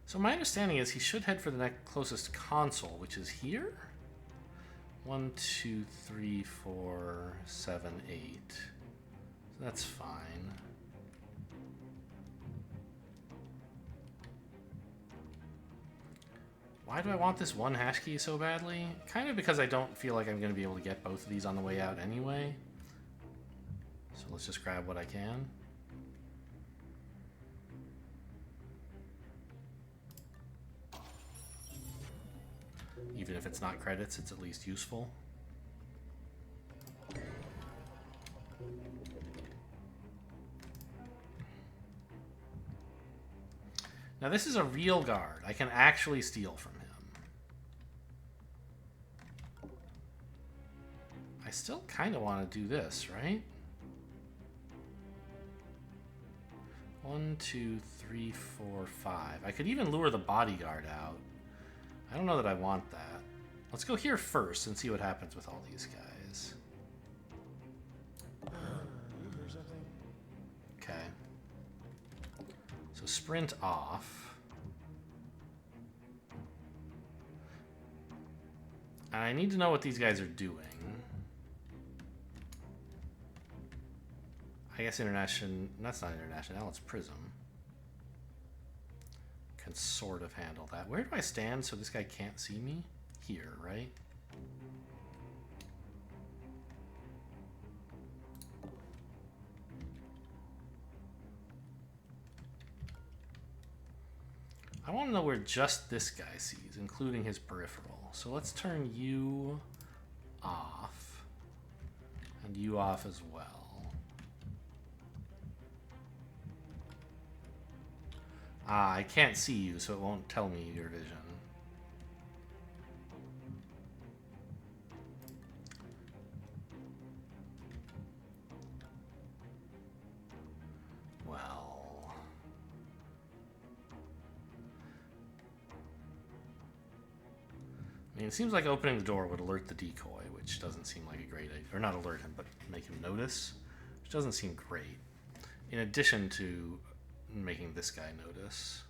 So my understanding is he should head for the next closest console, which is here? 1, 2, 3, 4, 7, 8. So that's fine. Why do I want this one hash key so badly? Kind of because I don't feel like I'm going to be able to get both of these on the way out anyway. So let's just grab what I can. Even if it's not credits, it's at least useful. Now this is a real guard. I can actually steal from him. I still kind of want to do this, right? 1, 2, 3, 4, 5. I could even lure the bodyguard out. I don't know that I want that. Let's go here first and see what happens with all these guys. Okay. So sprint off. And I need to know what these guys are doing. I guess International... That's not International, it's Prism. Can sort of handle that. Where do I stand so this guy can't see me? Here, right? I want to know where just this guy sees, including his peripheral. So let's turn you off. And you off as well. Ah, I can't see you, so it won't tell me your vision. Well... I mean, it seems like opening the door would alert the decoy, which doesn't seem like a great idea. Or not alert him, but make him notice, which doesn't seem great. In addition to making this guy notice.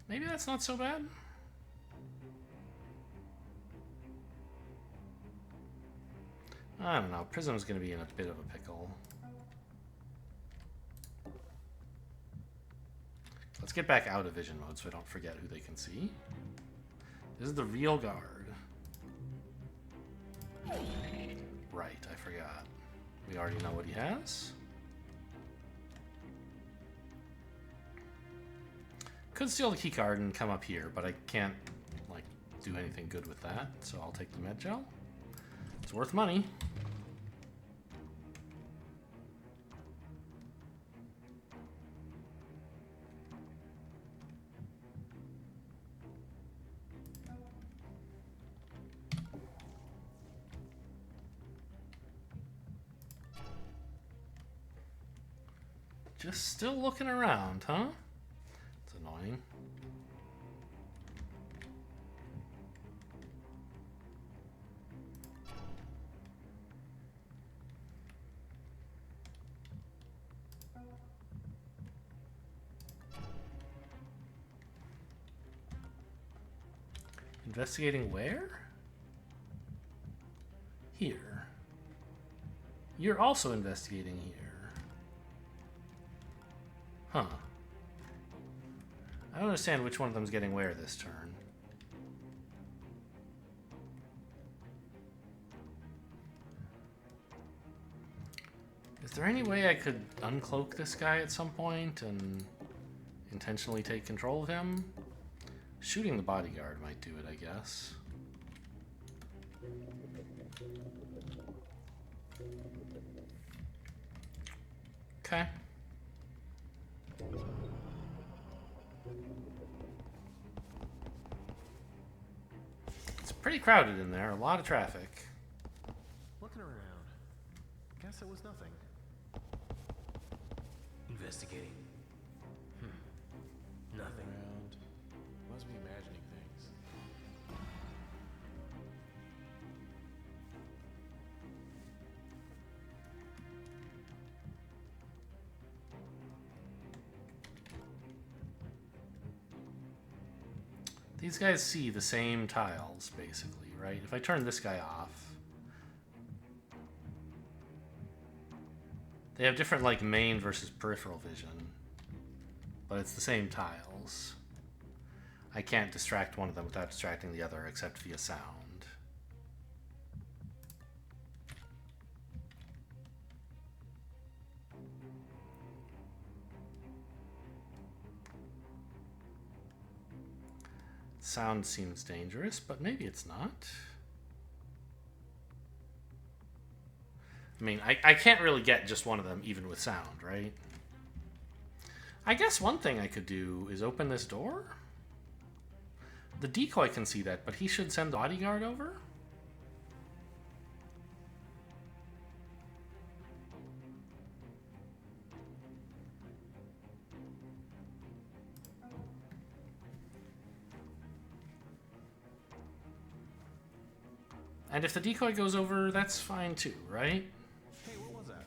Maybe that's not so bad. I don't know. Prism's going to be in a bit of a pickle. Let's get back out of vision mode so I don't forget who they can see. This is the real guard. Right, I forgot. We already know what he has. Could steal the key card and come up here, but I can't, like, do anything good with that, so I'll take the med gel. It's worth money. Just still looking around, huh? It's annoying. Investigating where? Here. You're also investigating here. Huh. I don't understand which one of them's getting where this turn. Is there any way I could uncloak this guy at some point and intentionally take control of him. Shooting the bodyguard might do it, I guess. Okay. It's pretty crowded in there, a lot of traffic. Looking around. Guess it was nothing. Investigating. Nothing. Around. Must be imagining things. These guys see the same tiles, basically, right? If I turn this guy off, they have different, like, main versus peripheral vision, but it's the same tiles. I can't distract one of them without distracting the other, except via sound. Sound seems dangerous, but maybe it's not. I mean, I can't really get just one of them even with sound, right? I guess one thing I could do is open this door. The decoy can see that, but he should send the bodyguard over. And if the decoy goes over, that's fine too, right? Hey, what was that?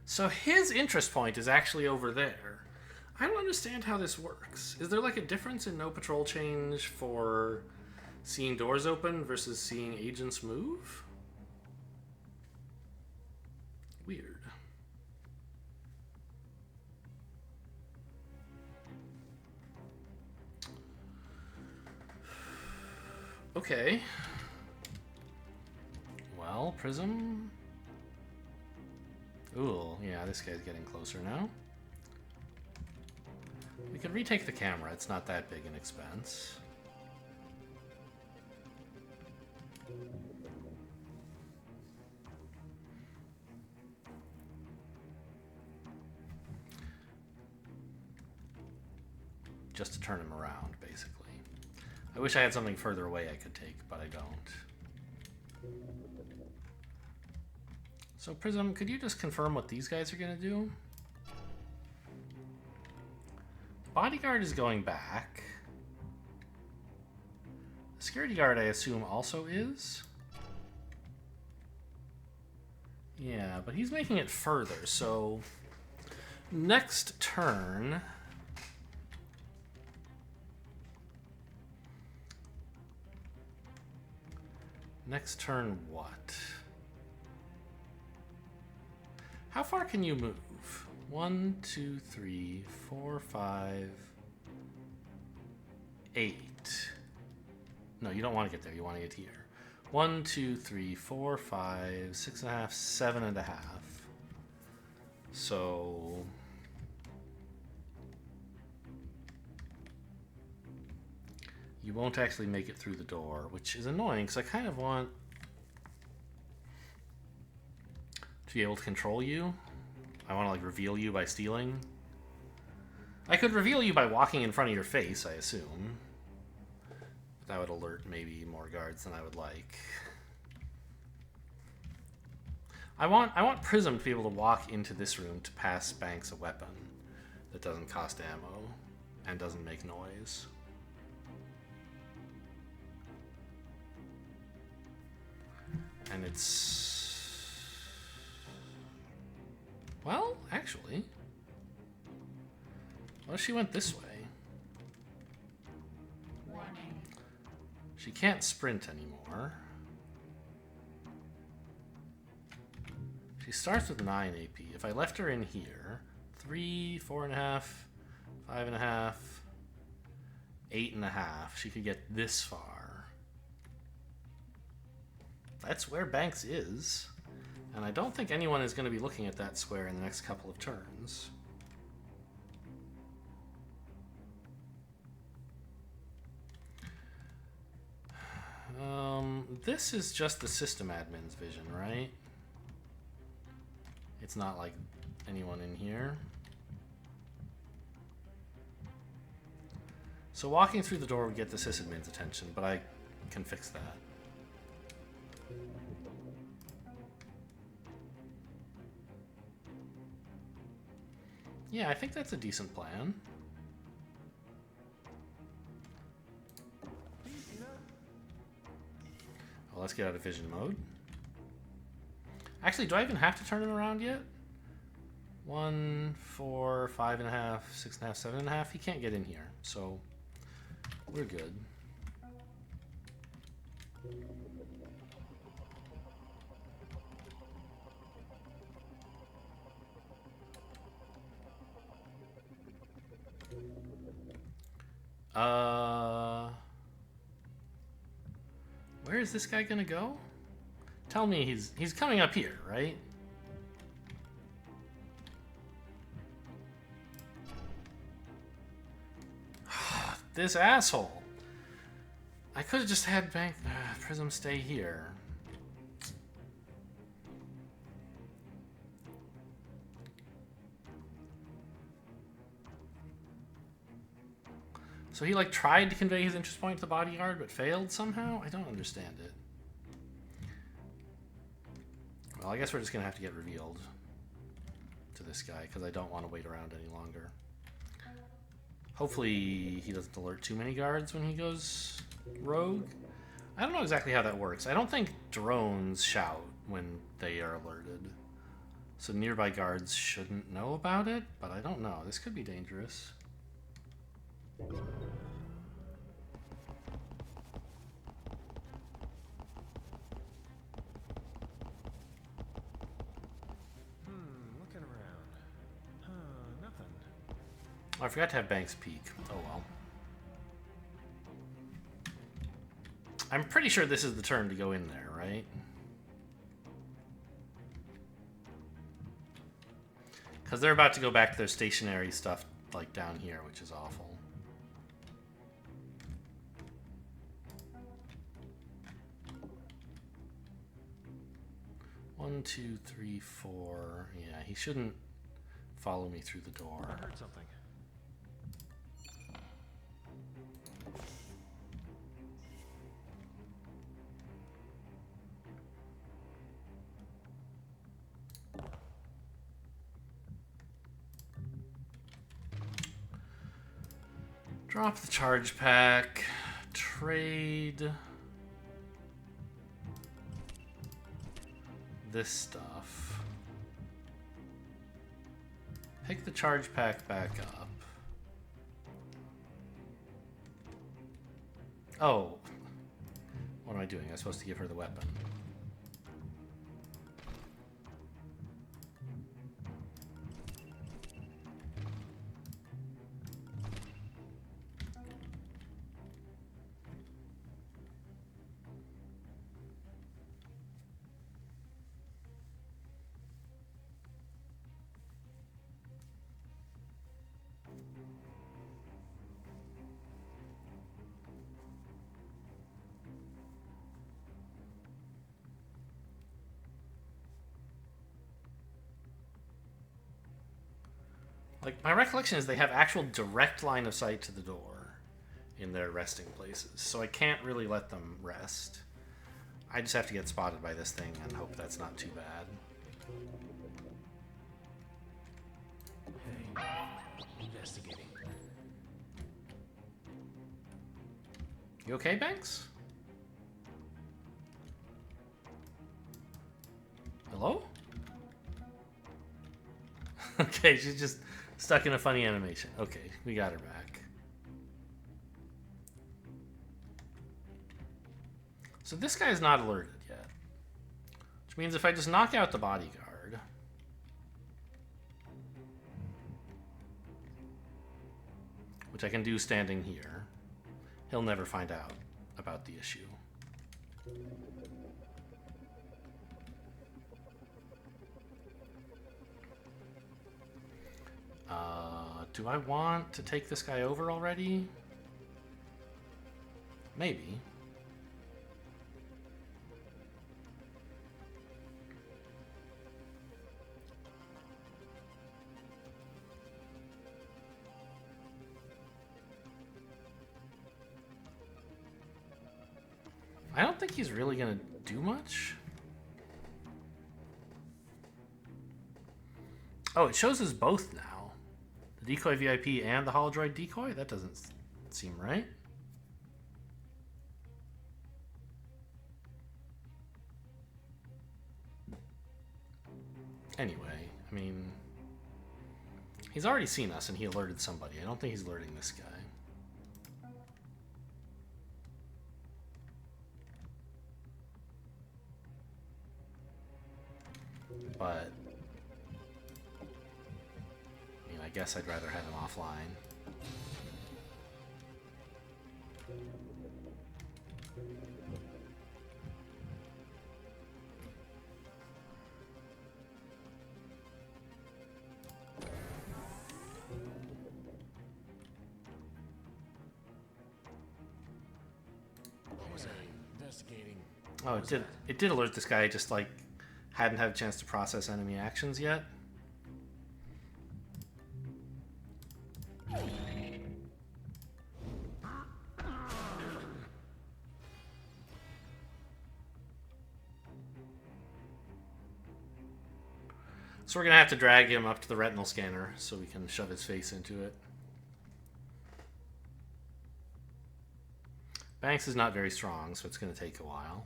So his interest point is actually over there. I don't understand how this works. Is there like a difference in no patrol change for seeing doors open versus seeing agents move? Weird. Okay. Well, Prism. Ooh, yeah, this guy's getting closer now. We could retake the camera. It's not that big an expense. Just to turn him around, basically. I wish I had something further away I could take, but I don't. So Prism, could you just confirm what these guys are going to do? Bodyguard is going back. The security guard, I assume, also is. Yeah, but he's making it further, so next turn... Next turn, what? How far can you move? 1, 2, 3, 4, 5, 8. No, you don't want to get there. You want to get here. 1, 2, 3, 4, 5, 6.5, 7.5. So... you won't actually make it through the door, which is annoying because I kind of want to be able to control you. I want to like reveal you by stealing. I could reveal you by walking in front of your face, I assume. That would alert maybe more guards than I would like. I want Prism to be able to walk into this room to pass Banks a weapon that doesn't cost ammo and doesn't make noise. And it's... well, actually... what if she went this way? She can't sprint anymore. She starts with 9 AP. If I left her in here, 3, 4.5, 5.5, 8.5, she could get this far. that's where Banks is. And I don't think anyone is going to be looking at that square in the next couple of turns. This is just the system admin's vision, right? It's not like anyone in here. So walking through the door would get the sysadmin's attention, but I can fix that. Yeah, I think that's a decent plan. Well, let's get out of vision mode. Actually, do I even have to turn him around yet? 1, 4, 5.5, 6.5, 7.5. He can't get in here, so we're good. Where is this guy gonna go? Tell me he's coming up here, right? This asshole. I could have just had Prism stay here. So he like tried to convey his interest point to the bodyguard but failed somehow? I don't understand it. Well, I guess we're just gonna have to get revealed to this guy because I don't want to wait around any longer. Hopefully he doesn't alert too many guards when he goes rogue. I don't know exactly how that works. I don't think drones shout when they are alerted. So nearby guards shouldn't know about it, but I don't know. This could be dangerous. Looking around. Nothing. Oh, I forgot to have Banks peek. Oh well. I'm pretty sure this is the turn to go in there, right? Because they're about to go back to their stationary stuff, like down here, which is awful. One, two, three, four. Yeah, he shouldn't follow me through the door. I heard something. Drop the charge pack. Trade this stuff. Pick the charge pack back up. Oh. What am I doing? I'm supposed to give her the weapon. Like, my recollection is they have actual direct line of sight to the door in their resting places, so I can't really let them rest. I just have to get spotted by this thing and hope that's not too bad. Hey, investigating. You okay, Banks? Hello? Okay, she's just stuck in a funny animation. Okay, we got her back. So this guy's not alerted yet. Which means if I just knock out the bodyguard... which I can do standing here, he'll never find out about the issue. Do I want to take this guy over already? Maybe. I don't think he's really gonna do much. Oh, it shows us both now. The decoy VIP and the holodroid decoy? That doesn't seem right. Anyway, I mean, he's already seen us and he alerted somebody. I don't think he's alerting this guy. But I mean, I guess I'd rather have him offline. What was I investigating? Oh, it did alert this guy, just like hadn't had a chance to process enemy actions yet. So we're gonna have to drag him up to the retinal scanner so we can shove his face into it. Banks is not very strong, so it's gonna take a while.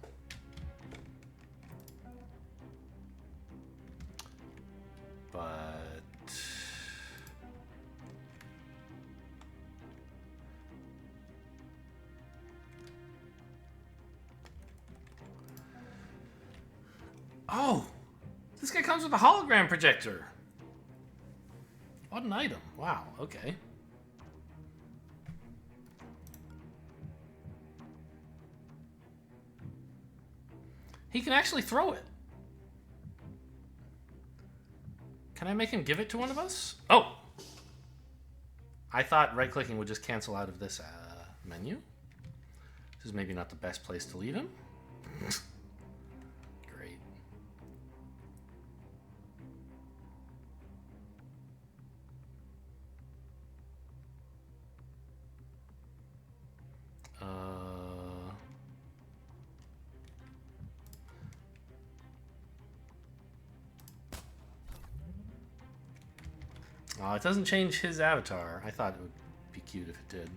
But oh, this guy comes with a hologram projector. What an item. Wow, okay. He can actually throw it. Can I make him give it to one of us? Oh! I thought right-clicking would just cancel out of this menu. This is maybe not the best place to leave him. Great. Oh, it doesn't change his avatar. I thought it would be cute if it did.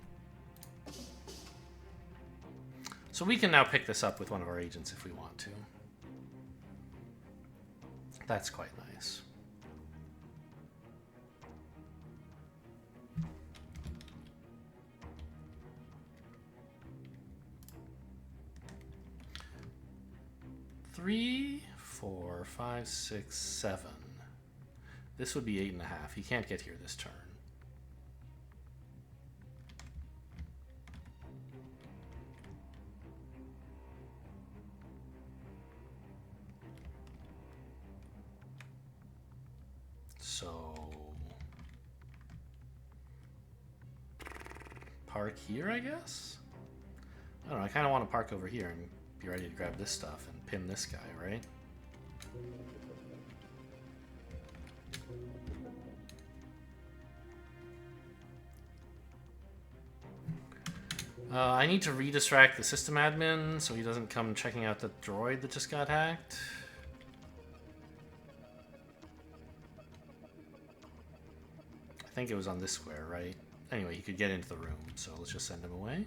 So we can now pick this up with one of our agents if we want to. That's quite nice. Three, 4, 5, 6, 7. This would be 8.5. He can't get here this turn. So park here, I guess? I don't know, I kind of want to park over here and be ready to grab this stuff and pin this guy, right? I need to redistract the system admin so he doesn't come checking out the droid that just got hacked. I think it was on this square, right? Anyway, he could get into the room, so let's just send him away.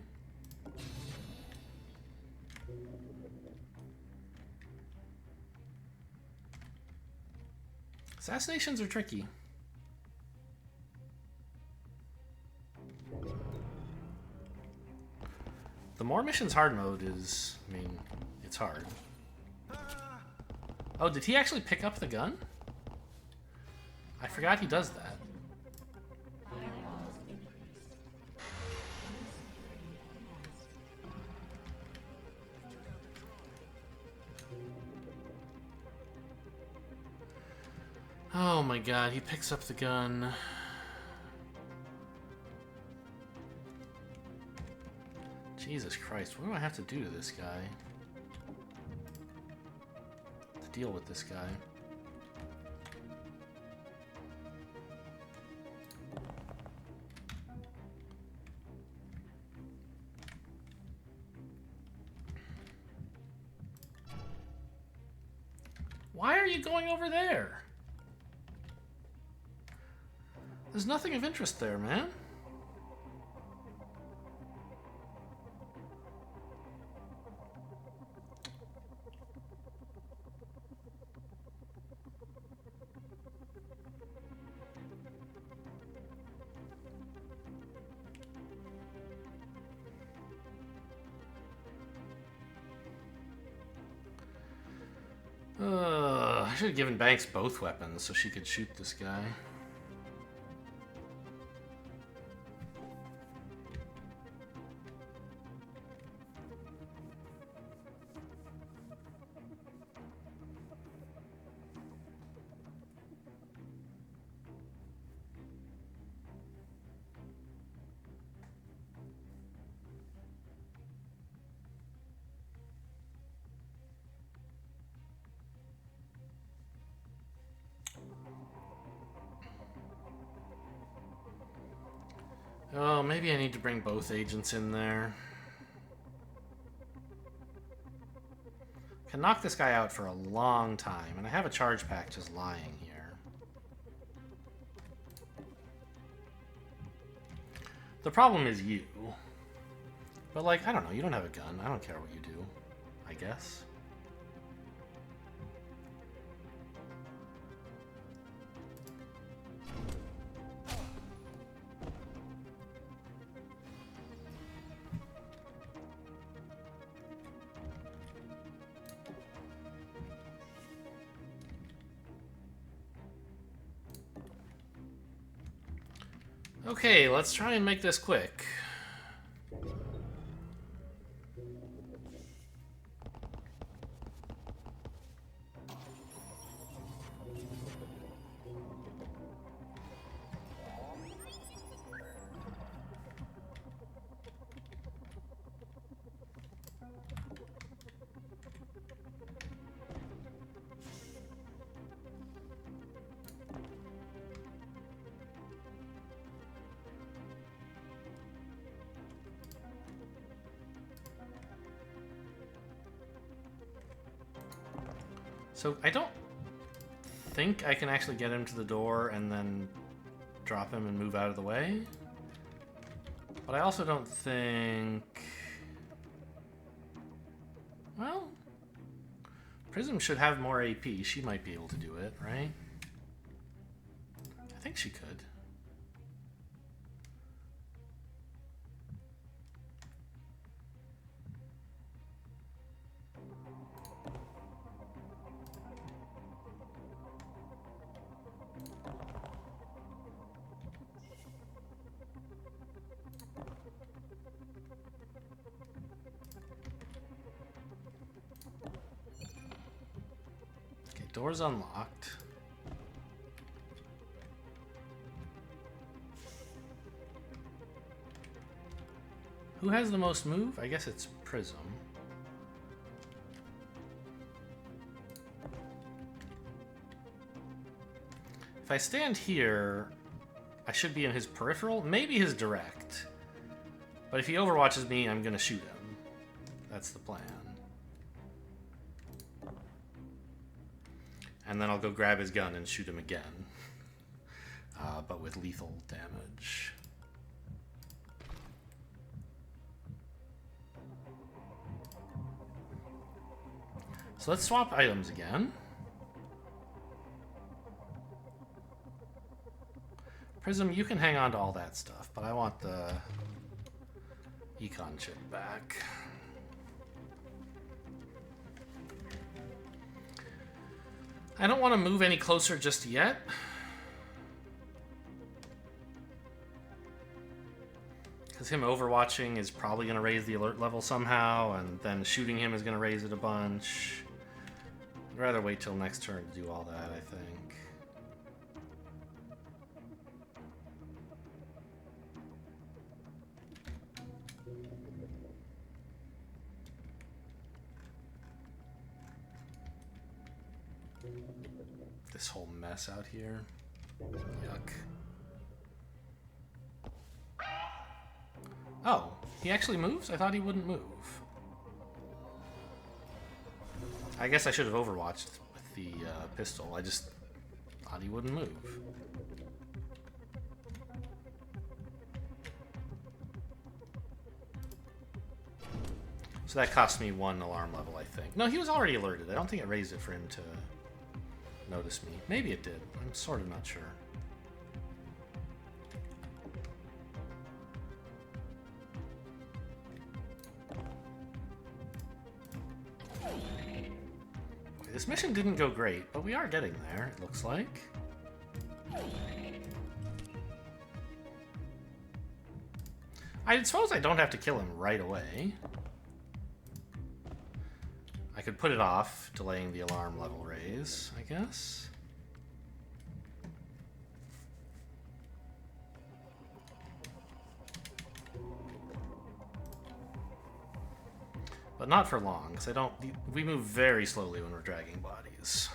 Assassinations are tricky. The more missions hard mode is, I mean, it's hard. Oh, did he actually pick up the gun? I forgot he does that. Oh my god, he picks up the gun. Jesus Christ, what do I have to do to this guy? To deal with this guy? Why are you going over there? There's nothing of interest there, man. I should have given Banks both weapons so she could shoot this guy. Oh, maybe I need to bring both agents in there. Can knock this guy out for a long time, and I have a charge pack just lying here. The problem is you. But, like, I don't know, you don't have a gun. I don't care what you do, I guess. Okay, let's try and make this quick. So I don't think I can actually get him to the door and then drop him and move out of the way. But I also don't think... Well, Prism should have more AP. She might be able to do it, right? I think she could. Door's unlocked. Who has the most move? I guess it's Prism. If I stand here, I should be in his peripheral, maybe his direct. But if he overwatches me, I'm gonna shoot him. That's the plan. And then I'll go grab his gun and shoot him again. But with lethal damage. So let's swap items again. Prism, you can hang on to all that stuff, but I want the econ chip back. I don't want to move any closer just yet. Because him overwatching is probably going to raise the alert level somehow, and then shooting him is going to raise it a bunch. I'd rather wait till next turn to do all that, I think. This whole mess out here. Yuck. Oh, he actually moves? I thought he wouldn't move. I guess I should have overwatched with the pistol. I just thought he wouldn't move. So that cost me 1 alarm level, I think. No, he was already alerted. I don't think it raised it for him to notice me. Maybe it did. I'm sort of not sure. This mission didn't go great, but we are getting there, it looks like. I suppose I don't have to kill him right away. I could put it off, delaying the alarm level raise, I guess. But not for long, because we move very slowly when we're dragging bodies.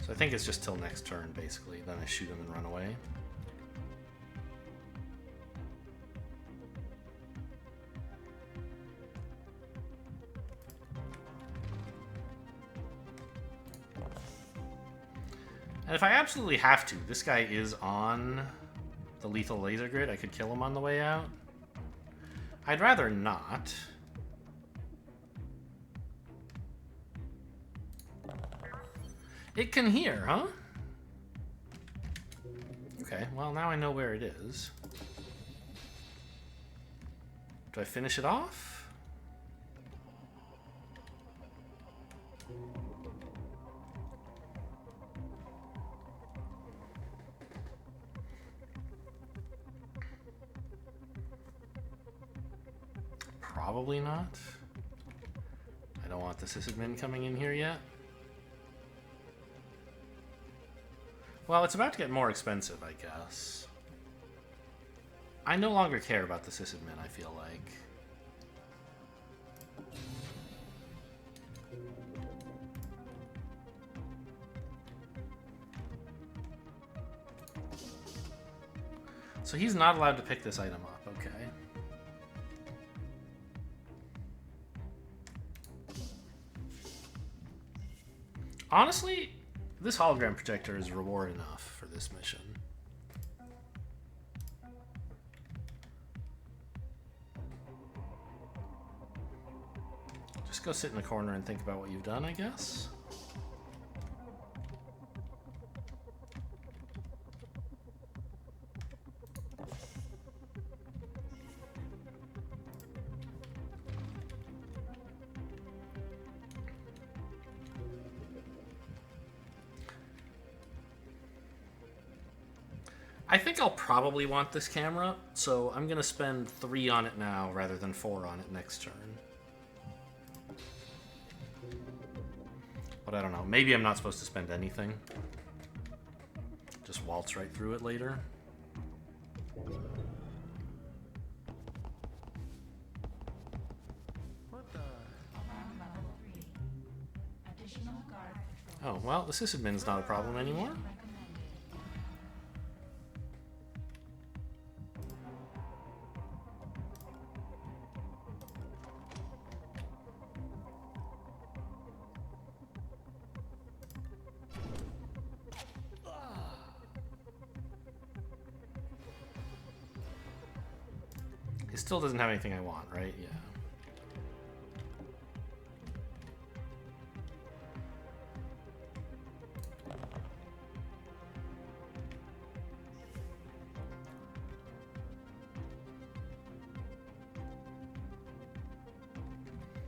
So I think it's just till next turn, basically. Then I shoot him and run away. And if I absolutely have to, this guy is on the lethal laser grid. I could kill him on the way out. I'd rather not. It can hear, huh? Okay, well now I know where it is. Do I finish it off? Probably not. I don't want the sysadmin coming in here yet. Well, it's about to get more expensive, I guess. I no longer care about the sysadmin, I feel like. So he's not allowed to pick this item up, okay. Honestly, this hologram projector is reward enough for this mission. Just go sit in the corner and think about what you've done, I guess. I think I'll probably want this camera, so I'm going to spend 3 on it now rather than 4 on it next turn. But I don't know. Maybe I'm not supposed to spend anything. Just waltz right through it later. What the? Oh, well, the sysadmin's not a problem anymore. It still doesn't have anything I want, right? Yeah.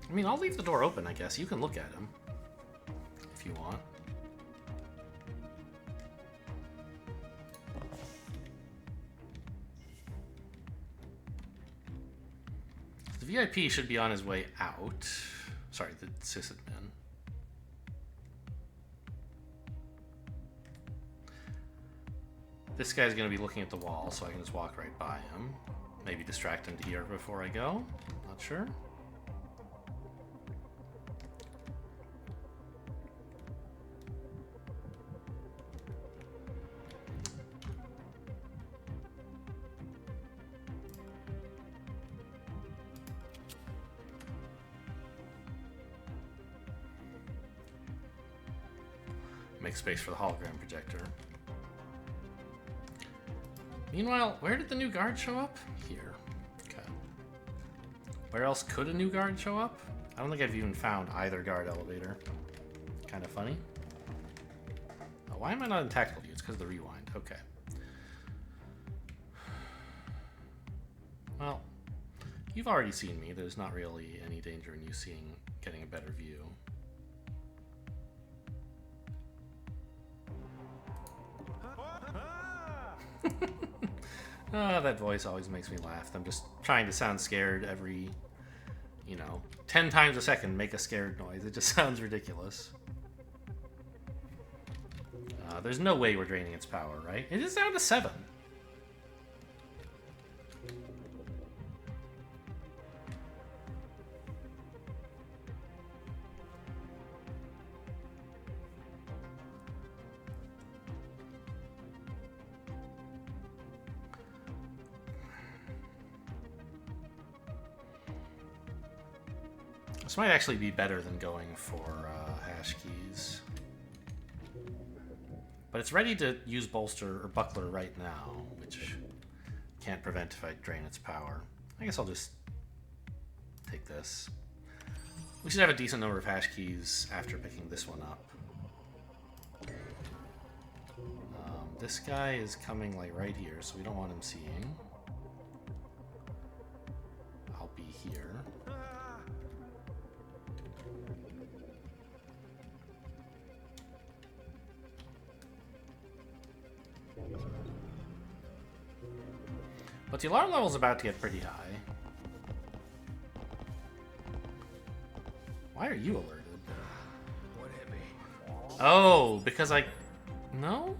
I mean, I'll leave the door open, I guess. You can look at him if you want. The VIP should be on his way out. Sorry, the sysadmin. This guy's going to be looking at the wall, so I can just walk right by him. Maybe distract him here before I go. Not sure. Make space for the hologram projector. Meanwhile, where did the new guard show up? Here. Okay. Where else could a new guard show up? I don't think I've even found either guard elevator. Kind of funny. Oh, why am I not in tactical view? It's because of the rewind. Okay. Well, you've already seen me. There's not really any danger in you getting a better view. Oh, that voice always makes me laugh. I'm just trying to sound scared every, 10 times a second, make a scared noise. It just sounds ridiculous. There's no way we're draining its power, right? It is down to 7. This might actually be better than going for hash keys. But it's ready to use bolster or buckler right now, which can't prevent if I drain its power. I guess I'll just take this. We should have a decent number of hash keys after picking this one up. This guy is coming like right here, so we don't want him seeing. I'll be here. But the alarm level is about to get pretty high. Why are you alerted? What hit me? Oh, because I... No?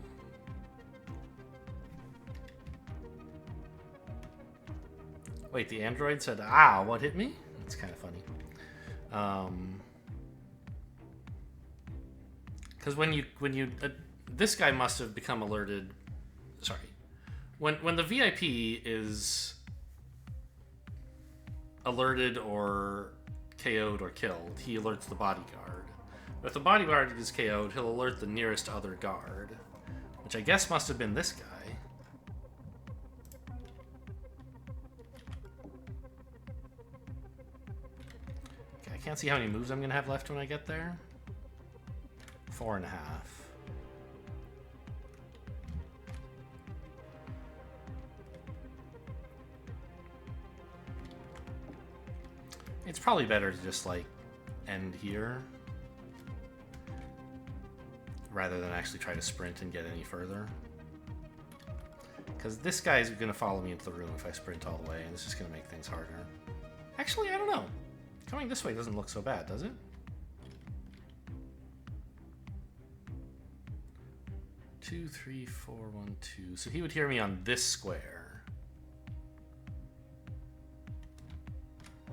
Wait, the android said, "Ah, what hit me?" That's kind of funny. Because when you this guy must have become alerted. Sorry, when the VIP is alerted or KO'd or killed, he alerts the bodyguard. But if the bodyguard is KO'd, he'll alert the nearest other guard, which I guess must have been this guy. Okay, I can't see how many moves I'm gonna have left when I get there. 4.5. It's probably better to just, like, end here rather than actually try to sprint and get any further. Because this guy is going to follow me into the room if I sprint all the way, and it's just going to make things harder. Actually, I don't know. Coming this way doesn't look so bad, does it? Two, 3, 4, 1, 2. So he would hear me on this square.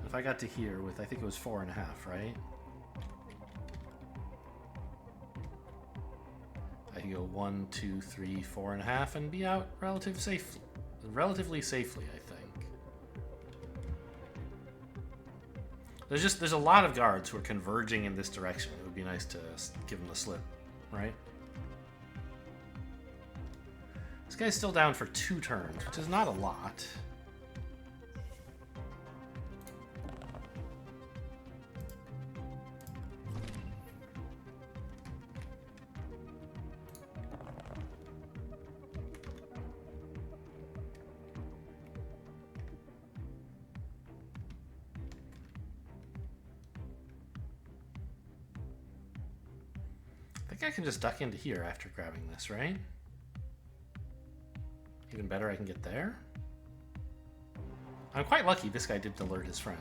If I got to here with, I think it was 4.5, right? I could go 1, 2, 3, 4.5 and be out relatively safely, I think. There's a lot of guards who are converging in this direction. It would be nice to give them the slip, right? This guy's still down for 2 turns, which is not a lot. I think I can just duck into here after grabbing this, right? Even better, I can get there. I'm quite lucky this guy didn't alert his friend.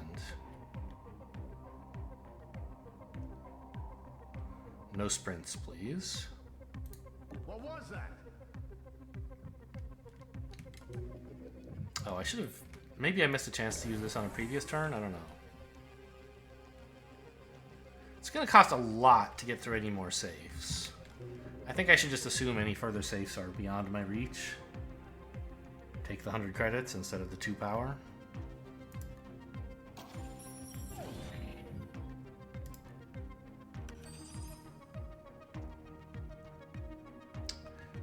No sprints, please. What was that? Oh, I should have maybe I missed a chance to use this on a previous turn. I don't know. It's going to cost a lot to get through any more safes. I think I should just assume any further safes are beyond my reach. Take the 100 credits instead of the 2 power.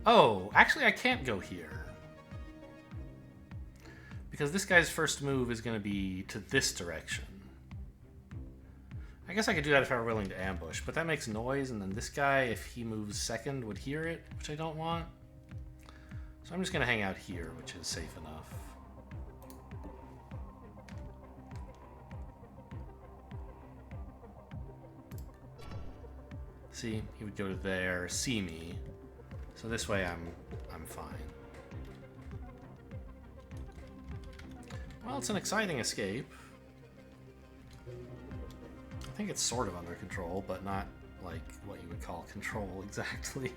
Oh, actually I can't go here. Because this guy's first move is going to be to this direction. I guess I could do that if I were willing to ambush, but that makes noise, and then this guy, if he moves second, would hear it, which I don't want. So I'm just going to hang out here, which is safe enough. See, he would go to there, see me. So this way I'm fine. Well, it's an exciting escape. I think it's sort of under control, but not like what you would call control exactly.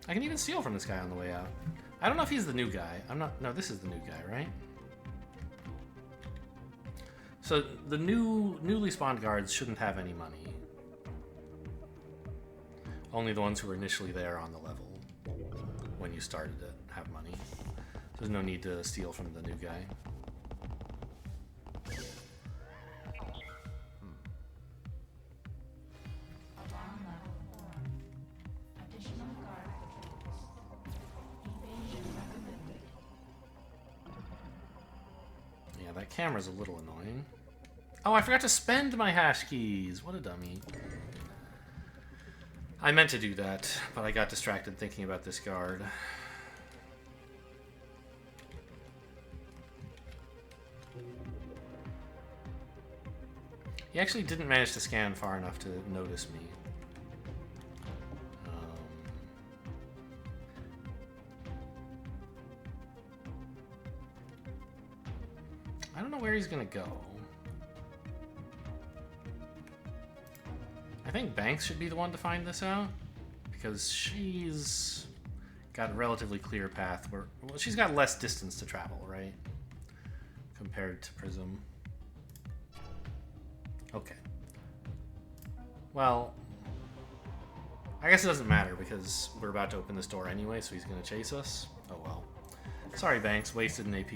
I can even steal from this guy on the way out. I don't know if he's the new guy. No, this is the new guy, right? So the newly spawned guards shouldn't have any money. Only the ones who were initially there on the level when you started it have money. There's no need to steal from the new guy. Yeah, that camera's a little annoying. Oh, I forgot to spend my hash keys. What a dummy. I meant to do that, but I got distracted thinking about this guard. He actually didn't manage to scan far enough to notice me. I don't know where he's gonna go. I think Banks should be the one to find this out, because she's got a relatively clear path where, well, she's got less distance to travel, right? Compared to Prism. Okay. Well, I guess it doesn't matter because we're about to open this door anyway, so he's going to chase us. Oh well. Sorry, Banks, wasted an AP.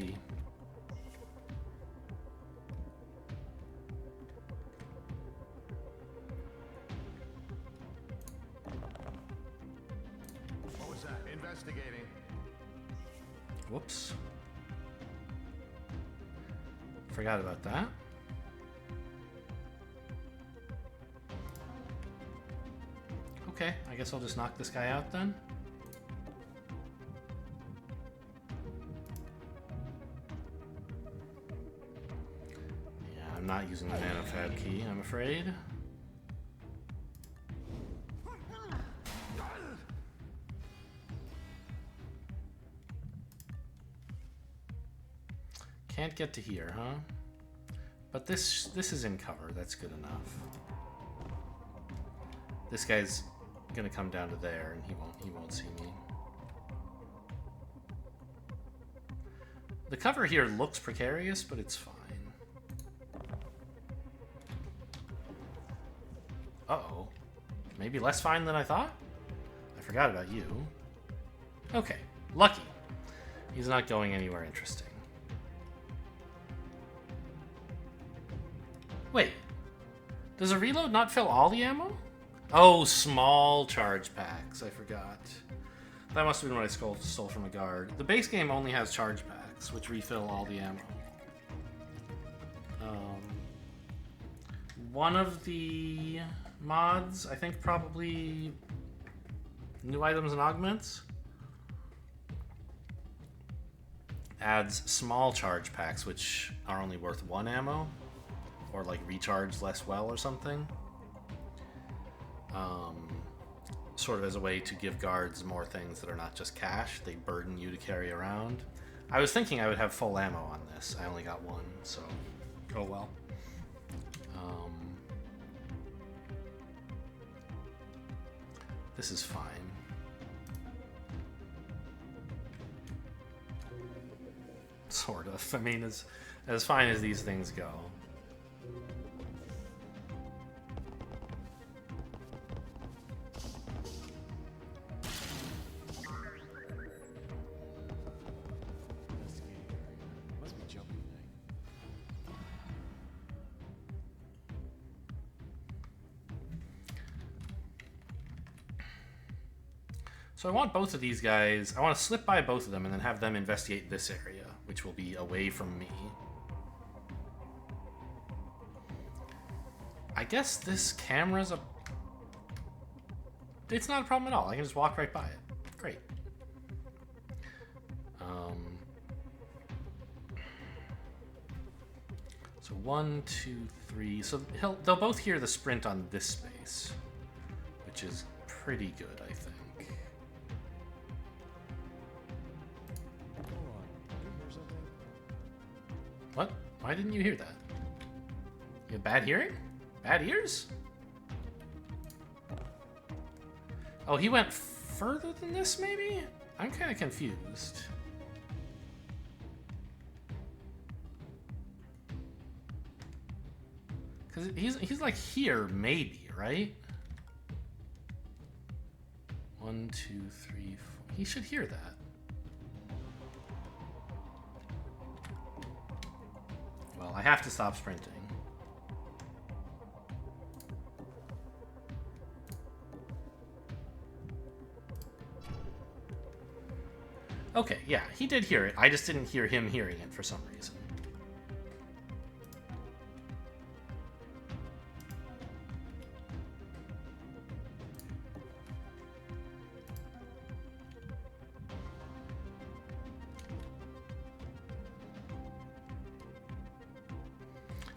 What was that? Investigating. Whoops. Forgot about that. Okay, I guess I'll just knock this guy out then. Yeah, I'm not using the nanofab key, I'm afraid. Can't get to here, huh? But this is in cover, that's good enough. This guy's gonna come down to there and he won't see me. The cover here looks precarious, but it's fine. Uh-oh. Maybe less fine than I thought? I forgot about you. Okay, lucky. He's not going anywhere interesting. Wait, does a reload not fill all the ammo? Oh, small charge packs. I forgot. That must have been what I stole from a guard. The base game only has charge packs, which refill all the ammo. One of the mods, I think probably new items and augments, adds small charge packs, which are only worth 1 ammo, or like recharge less well or something. Sort of as a way to give guards more things that are not just cash. They burden you to carry around. I was thinking I would have full ammo on this. I only got 1, so oh well. This is fine. sort of. I mean, as fine as these things go. Investigating area. Must be jumping night. So I want both of these guys, I want to slip by both of them and then have them investigate this area, which will be away from me. I guess this camera's it's not a problem at all. I can just walk right by it. Great. So 1, 2, 3. So they'll both hear the sprint on this space, which is pretty good, I think. Hold on. Did you hear something? What? Why didn't you hear that? You have bad hearing? Bad ears? Oh, he went further than this, maybe? I'm kind of confused. Because he's like here, maybe, right? 1, 2, 3, 4. He should hear that. Well, I have to stop sprinting. Okay, yeah, he did hear it. I just didn't hear him hearing it for some reason.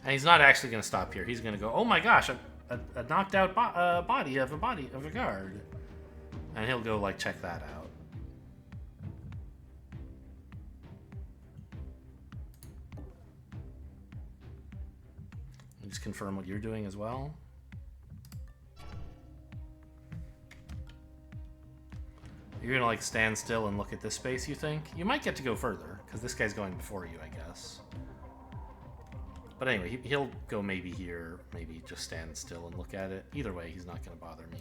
And he's not actually going to stop here. He's going to go, oh my gosh, a knocked out body of a guard. And he'll go, like, check that out. Just confirm what you're doing as well. You're going to, like, stand still and look at this space, you think? You might get to go further, because this guy's going before you, I guess. But anyway, he'll go maybe here, maybe just stand still and look at it. Either way, he's not going to bother me.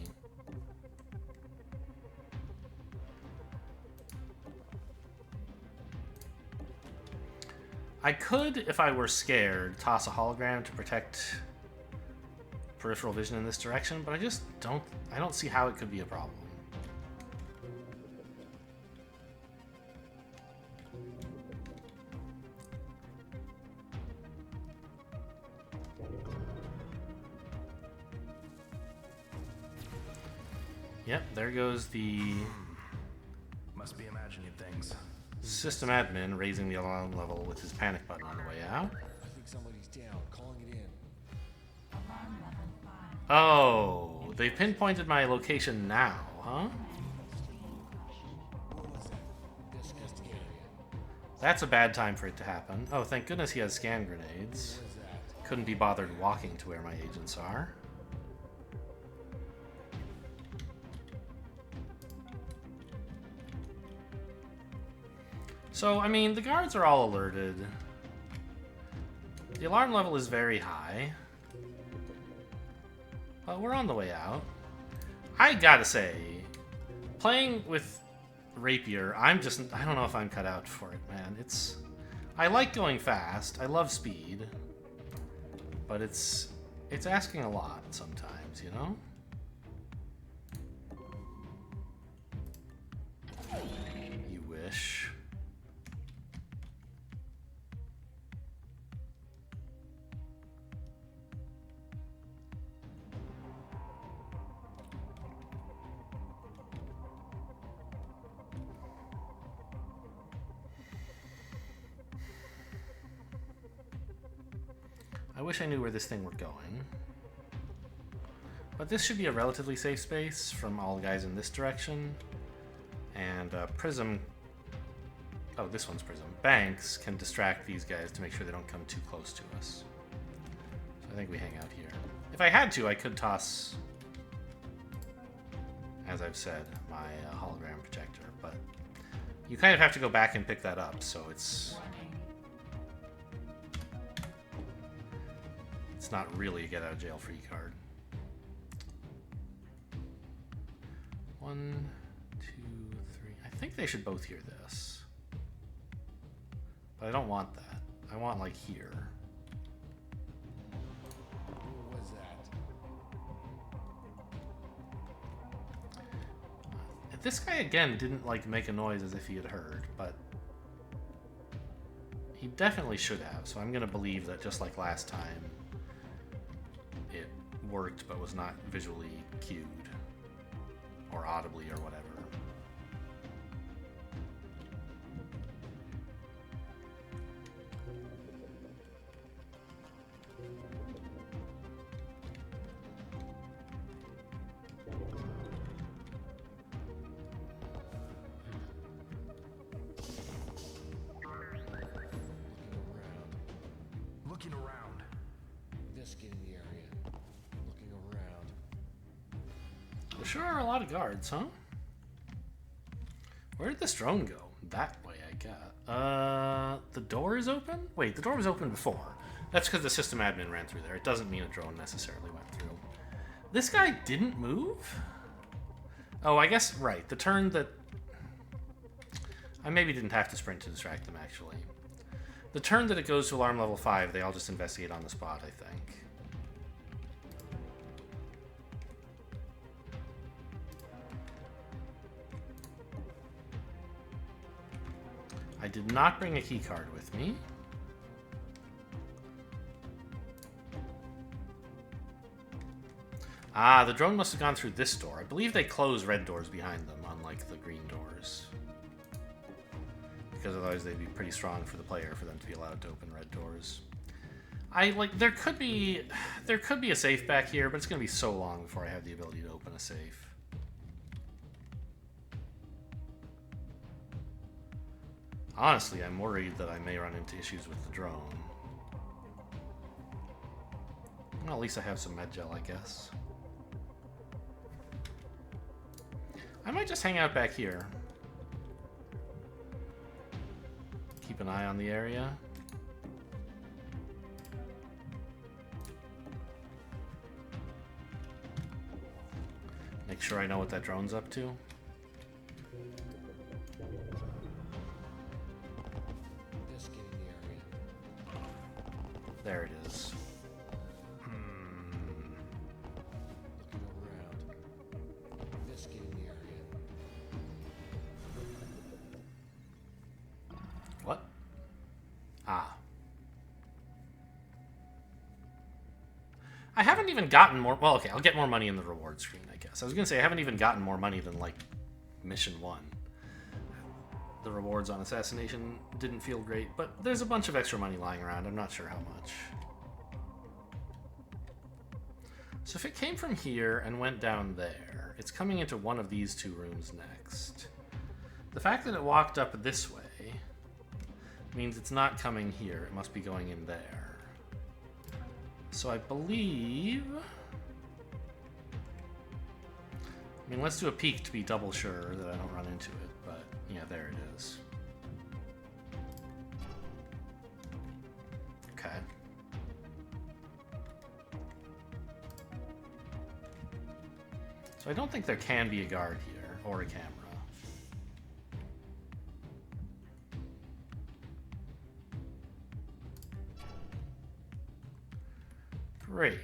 I could, if I were scared, toss a hologram to protect peripheral vision in this direction, but I just don't see how it could be a problem. Yep, there goes the Must be imagining things. system admin raising the alarm level with his panic button on the way out. I think somebody's down. Calling it in. Oh, they pinpointed my location now, huh? What was that? Investigate area. That's a bad time for it to happen. Oh, thank goodness he has scan grenades. What is that? Couldn't be bothered walking to where my agents are. So, I mean, the guards are all alerted. The alarm level is very high. But we're on the way out. I gotta say, playing with Rapier, I don't know if I'm cut out for it, man. I like going fast. I love speed. But it's asking a lot sometimes, you know? You wish. I wish I knew where this thing were going. But this should be a relatively safe space from all guys in this direction. And Prism... Oh, this one's Prism. Banks can distract these guys to make sure they don't come too close to us. So I think we hang out here. If I had to, I could toss, as I've said, my hologram projector. But you kind of have to go back and pick that up, so it's It's not really a get out of jail free card. 1, 2, 3. I think they should both hear this. But I don't want that. I want, like, here. What was that? This guy, again, didn't, like, make a noise as if he had heard, but he definitely should have, so I'm going to believe that just like last time, it worked but was not visually cued or audibly or whatever. Looking around. Investigating the area. Looking around. There sure are a lot of guards, huh? Where did this drone go? That way, I guess. The door is open? Wait, the door was open before. That's because the system admin ran through there. It doesn't mean a drone necessarily went through. This guy didn't move? Oh, I guess, right. The turn that... I maybe didn't have to sprint to distract them, actually. The turn that it goes to alarm level 5, they all just investigate on the spot, I think. I did not bring a key card with me. Ah, the drone must have gone through this door. I believe they close red doors behind them, unlike the green doors. Because otherwise they'd be pretty strong for the player for them to be allowed to open red doors. There could be a safe back here, but it's going to be so long before I have the ability to open a safe. Honestly, I'm worried that I may run into issues with the drone. Well, at least I have some med gel, I guess. I might just hang out back here. Keep an eye on the area. Make sure I know what that drone's up to. Investigating the area. There it is. Looking around. Investigating the area. What? Ah. I haven't even gotten more... Well, okay, I'll get more money in the reward screen, I guess. I was going to say, I haven't even gotten more money than, like, Mission 1. The rewards on Assassination didn't feel great, but there's a bunch of extra money lying around. I'm not sure how much. So if it came from here and went down there, it's coming into one of these two rooms next. The fact that it walked up this way means it's not coming here. It must be going in there. So I believe... I mean, let's do a peek to be double sure that I don't run into it, but yeah, there it is. Okay. So I don't think there can be a guard here, or a camera. Great.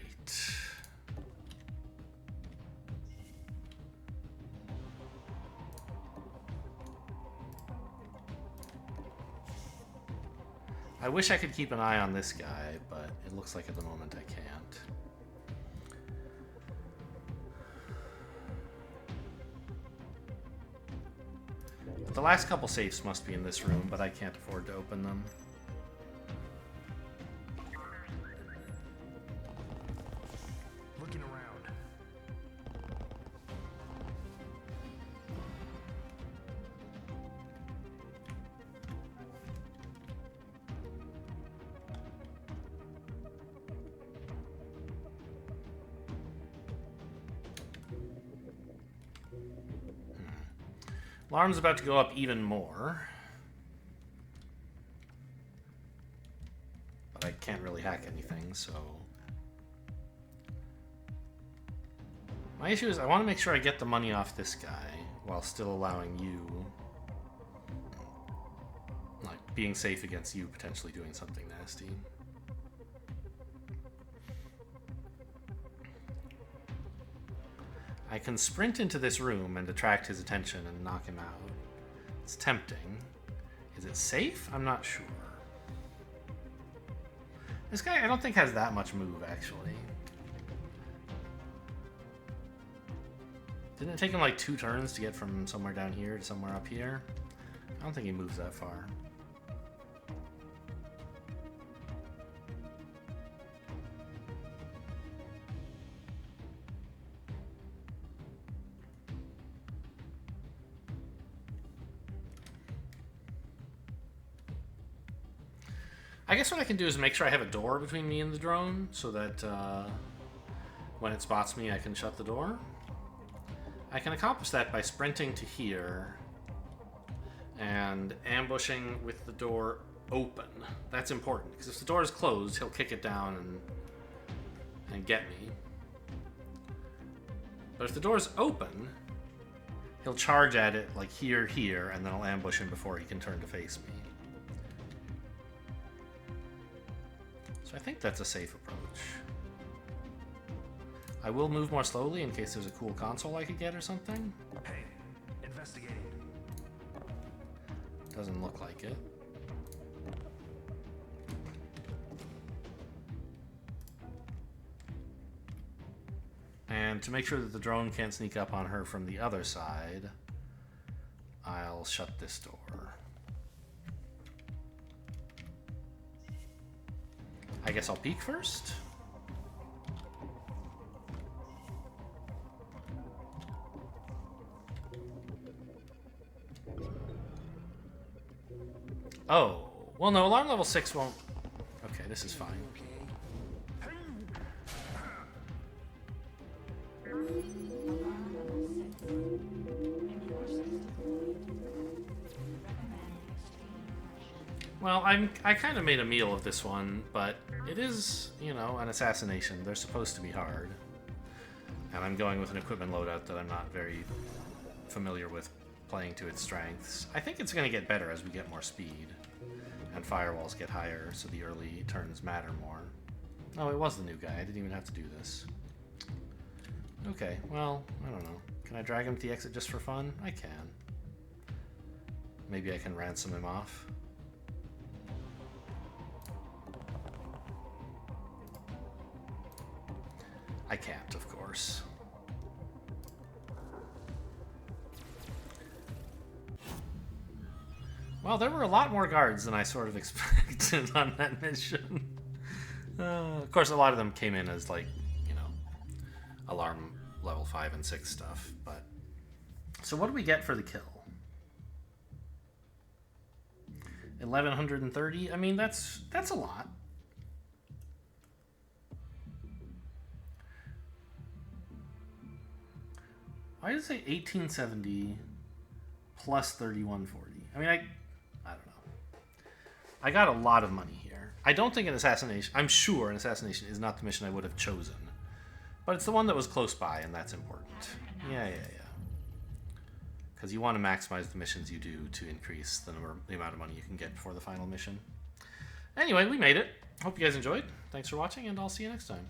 I wish I could keep an eye on this guy, but it looks like at the moment I can't. The last couple safes must be in this room, but I can't afford to open them. Looking around. Alarm's about to go up even more. But I can't really hack anything, so My issue is I want to make sure I get the money off this guy while still allowing you, like, being safe against you potentially doing something nasty. I can sprint into this room and attract his attention and knock him out. It's tempting. Is it safe? I'm not sure. This guy I don't think has that much move, actually. Didn't it take him like 2 turns to get from somewhere down here to somewhere up here? I don't think he moves that far. I guess what I can do is make sure I have a door between me and the drone so that when it spots me, I can shut the door. I can accomplish that by sprinting to here and ambushing with the door open. That's important, because if the door is closed, he'll kick it down and get me. But if the door is open, he'll charge at it like here, and then I'll ambush him before he can turn to face me. So I think that's a safe approach. I will move more slowly in case there's a cool console I could get or something. Hey, investigating. Doesn't look like it. And to make sure that the drone can't sneak up on her from the other side, I'll shut this door. I guess I'll peek first. Oh, well no, alarm level 6 won't... Okay, this is fine. Well, I kind of made a meal of this one, but it is, you know, an assassination. They're supposed to be hard. And I'm going with an equipment loadout that I'm not very familiar with playing to its strengths. I think it's going to get better as we get more speed. And firewalls get higher, so the early turns matter more. Oh, it was the new guy. I didn't even have to do this. Okay, well, I don't know. Can I drag him to the exit just for fun? I can. Maybe I can ransom him off. I can't, of course. Well, there were a lot more guards than I sort of expected on that mission. Of course, a lot of them came in as, like, you know, alarm level 5 and 6 stuff. But so what do we get for the kill? 1130? I mean, that's a lot. Why does it say 1870 plus 3140? I mean, I don't know. I got a lot of money here. I don't think an assassination... I'm sure an assassination is not the mission I would have chosen. But it's the one that was close by, and that's important. Yeah. Because you want to maximize the missions you do to increase the amount of money you can get before the final mission. Anyway, we made it. Hope you guys enjoyed. Thanks for watching, and I'll see you next time.